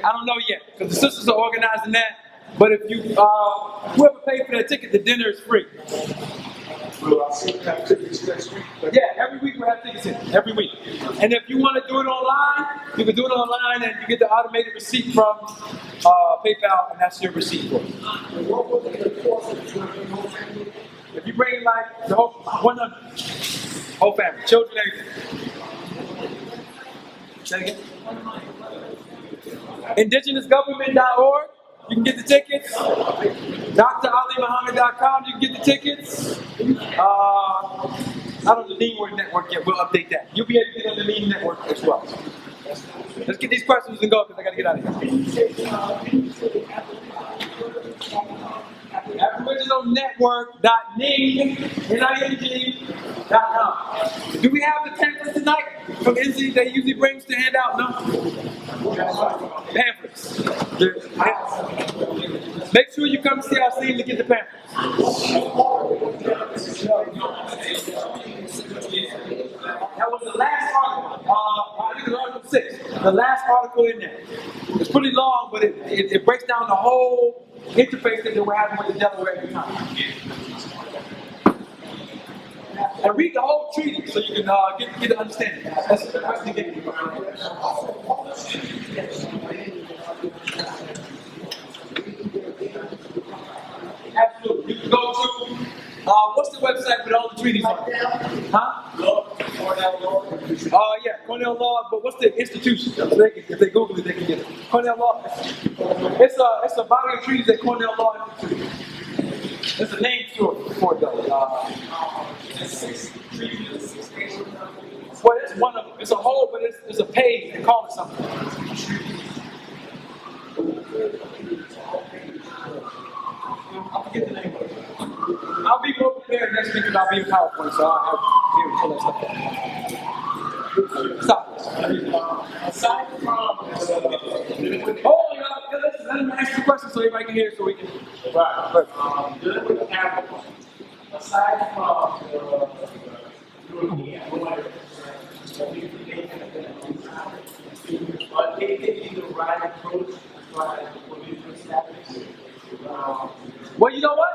I don't know yet because the sisters are organizing that. But if you whoever paid for that ticket, the dinner is free. Yeah, every week we have tickets in. Every week. And if you want to do it online, you can do it online and you get the automated receipt from PayPal, and that's your receipt for it. If you bring like the whole 100, whole family, children, everything. Say it again. IndigenousGovernment.org. You can get the tickets. DrAliMuhammad.com. You can get the tickets. Not on the Ning Network yet. We'll update that. You'll be able to get on the Ning Network as well. Let's get these questions and go because I got to get out of here. aboriginalnetwork.ning.com. Do we have the pamphlets tonight from NC that usually brings to hand out? No? Pamphlets. Make sure you come see our scene to get the pamphlets. That was the last article. I think it was Article 6. the last article in there. It's pretty long, but it breaks down the whole interface that they were having with the Delaware at the time. And read the whole treaty so you can get an understanding. That's the question again. Absolutely. You can go to, what's the website with all the treaties on it? Huh? Yeah, Cornell Law, but what's the institution? If they Google it, they can get it. Cornell Law. It's a body of treaties at Cornell Law Institute. There's a name for it though. Well, it's one of them. It's a whole, but it's a page. They call it something. I'll forget the name of it. I'll be more prepared next week and I'll be in PowerPoint, so I'll be able to pull that stuff up. Stop. Aside from Let me ask you a question so everybody can hear it so we can. dealing with capital, aside from European lawyers, are they taking the right approach as far as the political status? Well, you know what?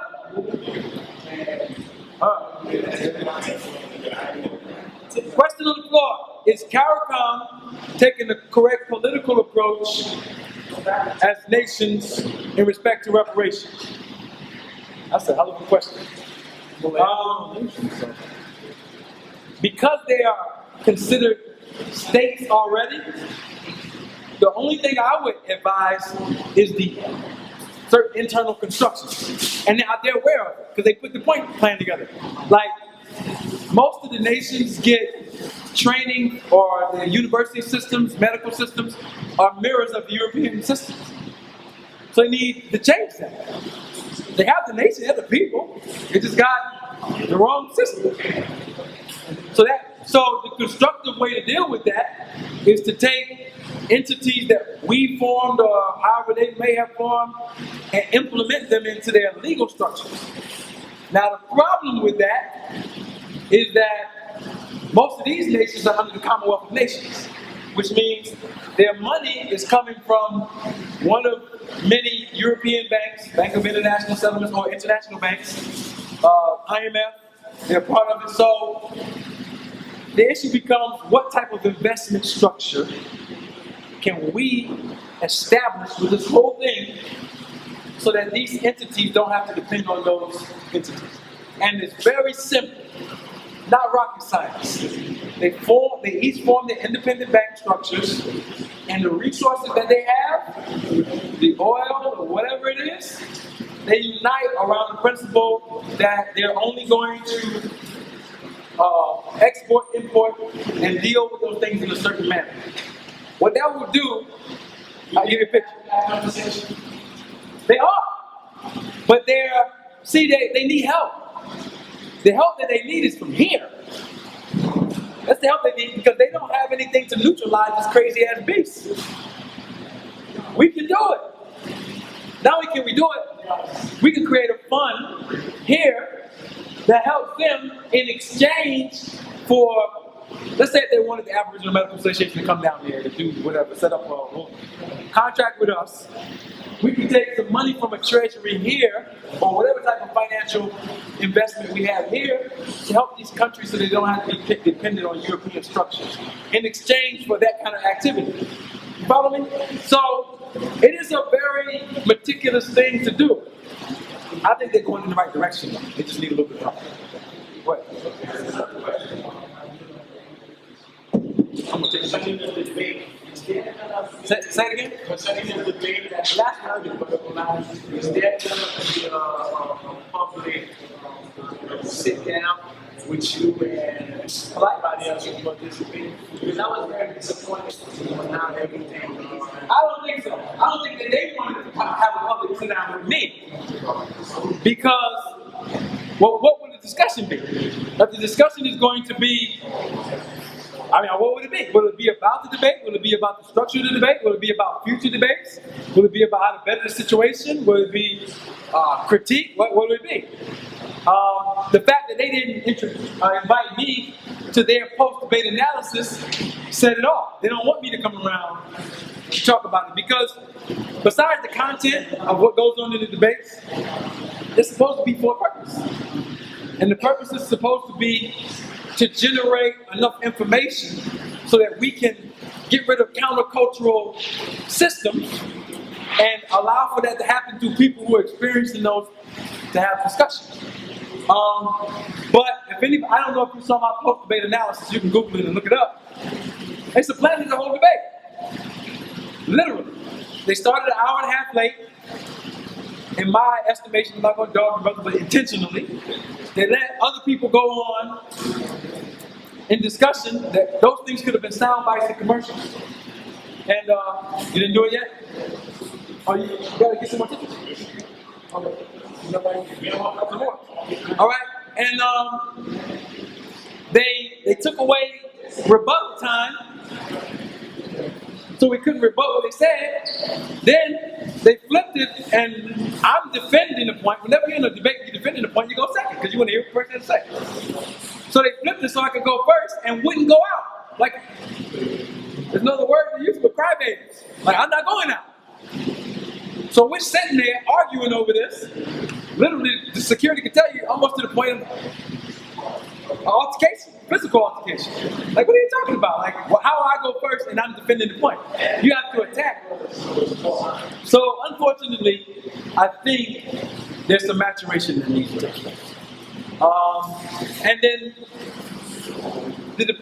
Question on the floor. Is CARICOM taking the correct political approach as nations in respect to reparations? That's a hell of a question. Because they are considered states already, the only thing I would advise is the certain internal constructions. And they're aware of it because they put the point plan together. Like, most of the nations get training, or the university systems, medical systems, are mirrors of the European systems. So they need to change that. They have the nation, they have the people, they just got the wrong system. So the constructive way to deal with that is to take entities that we formed or however they may have formed and implement them into their legal structures. Now the problem with that is that most of these nations are under the Commonwealth of Nations, which means their money is coming from one of many European banks, Bank of International Settlements, or international banks, IMF, they're part of it. So the issue becomes, what type of investment structure can we establish with this whole thing so that these entities don't have to depend on those entities? And it's very simple. Not rocket science. They each form their independent bank structures, and the resources that they have, the oil or whatever it is, they unite around the principle that they're only going to export, import, and deal with those things in a certain manner. What that will do, I'll give you a picture. They are, but they need help. The help that they need is from here. That's the help they need, because they don't have anything to neutralize this crazy ass beast. We can do it. Not only can we do it, we can create a fund here that helps them in exchange for, let's say if they wanted the Aboriginal Medical Association to come down here to do whatever, set up a contract with us. We can take some money from a treasury here, or whatever type of financial investment we have here, to help these countries so they don't have to be dependent on European structures in exchange for that kind of activity. You follow me? So it is a very meticulous thing to do. I think they're going in the right direction. They just need a little bit of help. What? I'm going to take a second. Say it again? Concerning the debate that last night is there going to be a public sit down with you and everybody else who participated? Because I was very disappointed when not everything. I don't think so. I don't think that they wanted to have a public sit down with me. Because, well, what would the discussion be? If the discussion is going to be, what would it be? Will it be about the debate? Will it be about the structure of the debate? Will it be about future debates? Will it be about how to better the situation? Will it be critique? What will it be? The fact that they didn't invite me to their post-debate analysis said it all. They don't want me to come around to talk about it because besides the content of what goes on in the debates, it's supposed to be for a purpose. And the purpose is supposed to be to generate enough information so that we can get rid of countercultural systems and allow for that to happen through people who are experiencing those to have discussions. But if anybody, I don't know if you saw my post-debate analysis, you can Google it and look it up. They supplanted the whole debate. Literally. They started an hour and a half late. In my estimation, I'm not going to dog the brother, but intentionally. They let other people go on in discussion that those things could have been sound bites and commercials. And you didn't do it yet? Oh, you gotta get some more tickets. Okay. You want some more? All right. And they took away rebuttal time, so we couldn't rebut what they said. Then they flipped it, and I'm defending the point. Whenever you're in a debate, you're defending the point, you go second, because you want to hear what the person has to say. So they flipped it so I could go first and wouldn't go out. Like, there's no other word to use but crybabies. Like, I'm not going out. So we're sitting there arguing over this. Literally, the security can tell you almost to the point of altercation, physical altercation. Like, what are you talking about? Like, how I go first and I'm defending the point? You have to attack. So, unfortunately, I think there's some maturation that needs to take place. And then,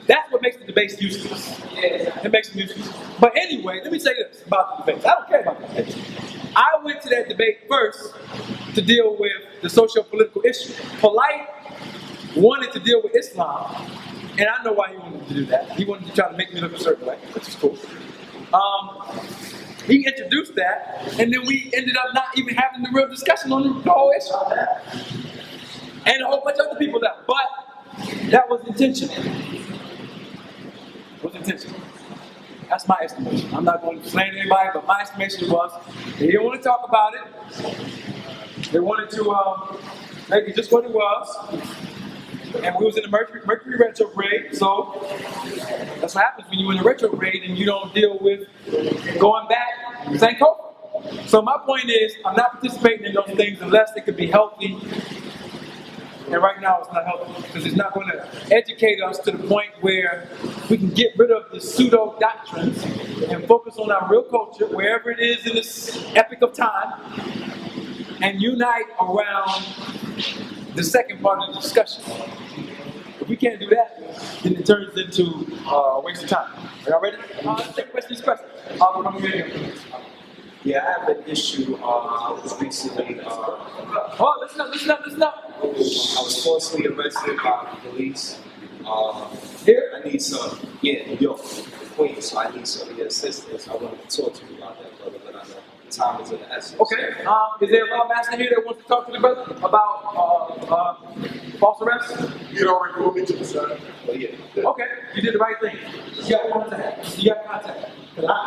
that's what makes the debates useless. It makes them useless. But anyway, let me say this about the debates. I don't care about the debates. I went to that debate first to deal with the socio-political issue. Polite wanted to deal with Islam, and I know why he wanted to do that. He wanted to try to make me look a certain way, which is cool. He introduced that, and then we ended up not even having the real discussion on the whole issue. And a whole bunch of other people left. But that was intentional. It was intentional. That's my estimation. I'm not going to blame anybody, but my estimation was they didn't want to talk about it. They wanted to make it just what it was. And we was in the Mercury retrograde, so that's what happens when you're in a retrograde and you don't deal with going back, Sankofa. So my point is, I'm not participating in those things unless it could be healthy. And right now it's not healthy because it's not going to educate us to the point where we can get rid of the pseudo doctrines and focus on our real culture, wherever it is in this epoch of time, and unite around the second part of the discussion. If we can't do that, then it turns into a waste of time. Are y'all ready? Let's take these questions. Yeah, I have an issue. I was recently, listen up. I was falsely arrested by the police. Here? I need some, New York, Queens, so I need some of your assistance. I wanted to talk to you about that, brother, but I know time is of the essence. Okay. Is there a law master here that wants to talk to the brother about false arrest? He'd already pulled me to the side. But yeah. Okay, you did the right thing. You got contact. Because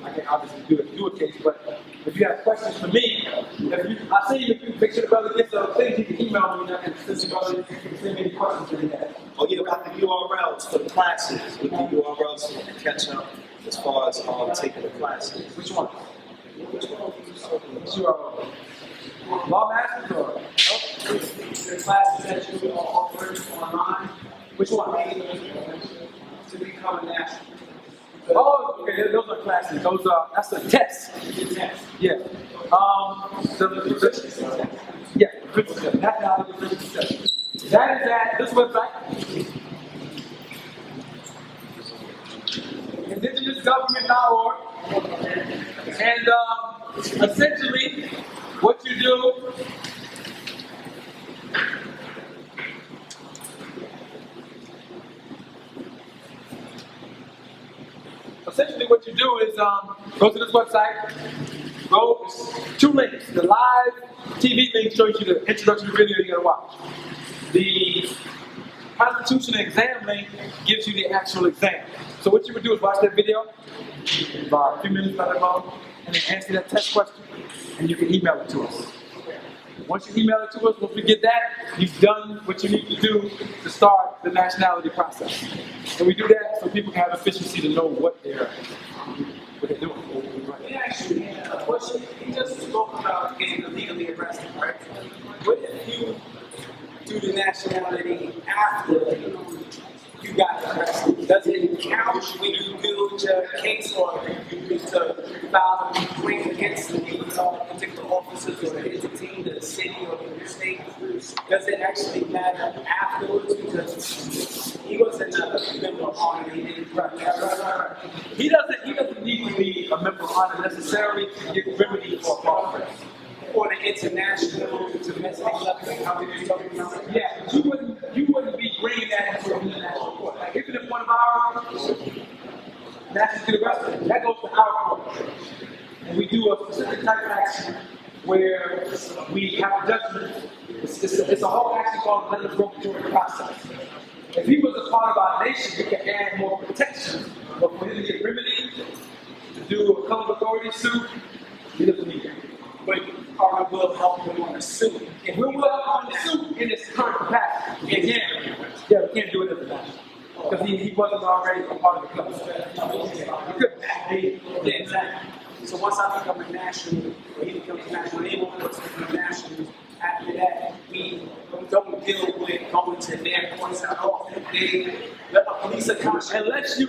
I can obviously do a case, but if you have questions for me, I see you make sure the brother gets those things, you can email me and I can send me any questions that he has. Oh yeah, about the URLs for the classes, with the URLs so we can catch up as far as taking the classes. Which one? What's your law masters or the classes that you offer online? Which one? To become a national. Oh, okay, those are classes. That's a test. Yeah. That is at this website. indigenousgovernment.org. And essentially, what you do is go to this website, two links. The live TV link shows you the introductory video you gotta watch. The Constitution exam link gives you the actual exam. So what you would do is watch that video, about a few minutes, not that long, and then answer that test question, and you can email it to us. Once you email it to us, once we get that, you've done what you need to do to start the nationality process. And we do that so people can have efficiency to know what they're doing. Let me ask you a question. You just spoke about getting illegally arrested, right? What if you do the nationality after you got arrested? Does it count when you build your case or you need to file a complaint against the particular officers or the entity, the city or the state? Does it actually matter afterwards? Because he wasn't a member of honor. Right. He doesn't need to be a member of honor necessarily to get remedy for a problem. Or the international, domestic level, how you're talking about? Yeah, you wouldn't be bringing that into an international court. Like even if one of our nationals get arrested, that goes to our court. And we do a specific type of action where we have a judgment. It's a whole action called the reperation process. If he was a part of our nation, we can add more protection. But for him to get remedy, to do a color authority suit, he doesn't need it. But Carter will help him on the suit. And we will help on the suit in its current capacity. Again, yeah, we can't do it as a national. Because he wasn't already a part of the club. He couldn't. Yeah, exactly. So once I become a national, or he becomes a national, they won't put him a national. After that, we don't deal with going to their courts at all. They let the police account Unless you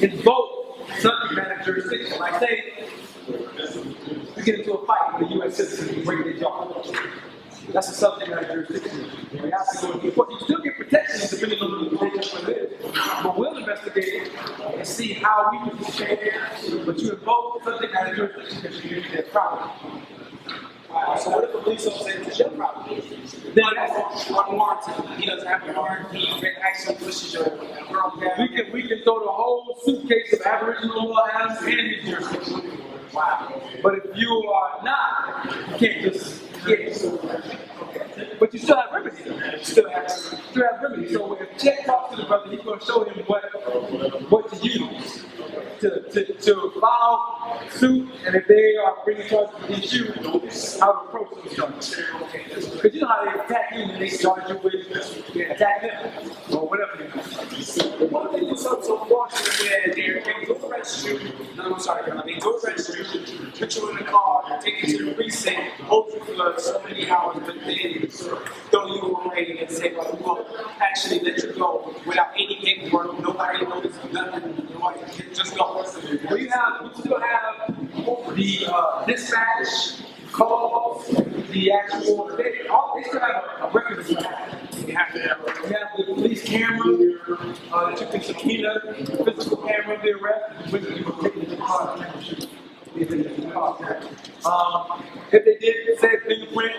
invoke subject matter jurisdiction. Like say, you get into a fight with a U.S. citizen, you break their jaw. That's a subject matter jurisdiction. We have to go to court. You still get protection depending on the nature of it. But we'll investigate it and see how we can prepare. But you invoke subject matter jurisdiction because you use their property. So what if the police officer enters your property? Then that's unwarranted. He doesn't have a warrant. He actually pushes your girl down. We can throw the whole suitcase of Aboriginal law at him and his jurisdiction. Wow. But if you are not, you can't just get it. But you still have remedy. You still have remedy. So if Chet talks to the brother, he's going to show him what to use to file suit, and if they are bringing charges against you, how to approach those charges. Because you know how they attack you and they charge you with attack them or whatever. What if they do something so fortunate where they do arrest you? No, I'm sorry, they do arrest you, put you in the car, take you to the precinct, hold you for so many hours, but then throw you away and say, well, actually let you go without any paperwork, nobody knows nothing, nobody can just go. Well, you still have the dispatch, calls, the actual, they still have a record of what happened. You have the police camera that you can subpoena, physical camera of the arrest, which you can take into the car. If they did say fingerprint,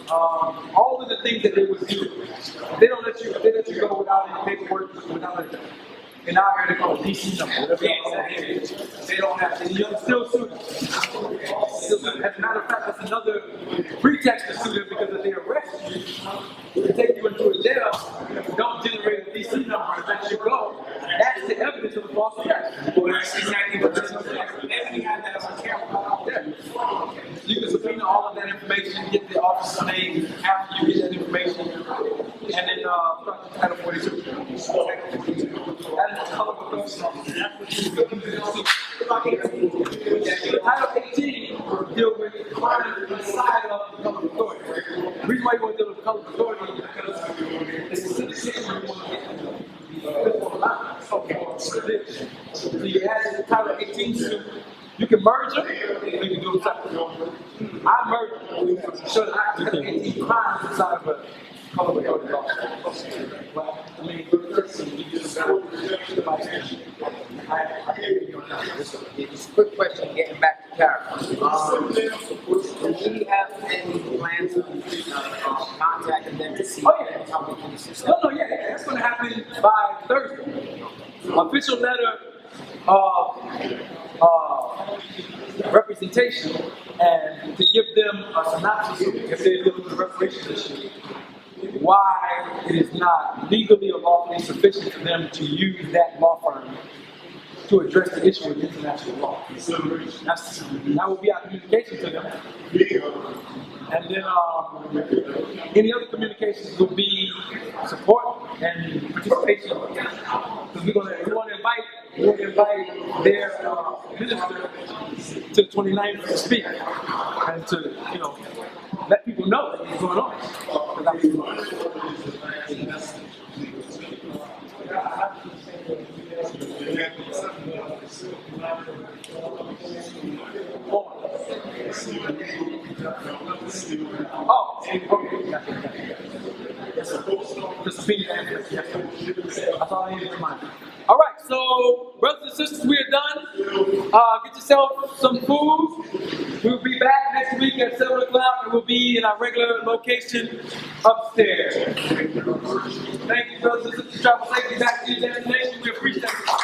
all of the things that they would do, they let you go without any paperwork, without anything. And now here they call it DC number. They don't have to. You'll still sue them. As a matter of fact, that's another pretext to sue them because if they arrest you, they take you into a jail, don't generate a DC number and let you go. That's the evidence of a false arrest. Well, that's exactly what they're saying. And we have that as a camera. Yeah. You can subpoena all of that information, get the officer's name after you get that information, and then start the Title 42. That is the color of the Title 18 deal with crimes inside of the color authority. The reason why you want to deal with color authority is because it's a situation where you want to get the physical allowance. So you add the Title 18 suit. You can merge them, or you can do them separately. I merge them to show that I can cut 18 crimes inside of a color authority law. Well, I mean, Just a quick question, getting back to CARICOM. Do we have any plans of contacting them to see Oh, yeah. how we can assist them? No, yeah, that's going to happen by Thursday. Official letter of representation and to give them a synopsis of if they're dealing with the reparation issue, why it is not legally or lawfully sufficient for them to use that law firm to address the issue of international law. That will be our communication to them. And then any other communications will be support and participation. Because we want to invite their minister to the 29th to speak and to let people know what's going on. Oh, okay. Just opinion answer. Yes, sir. That's all I need to remind you. All right, so brothers and sisters, we are done. Get yourself some food. We'll be back next week at 7 o'clock, and we'll be in our regular location upstairs. Thank you, brothers and sisters. Travel safely back to your destination. We appreciate it.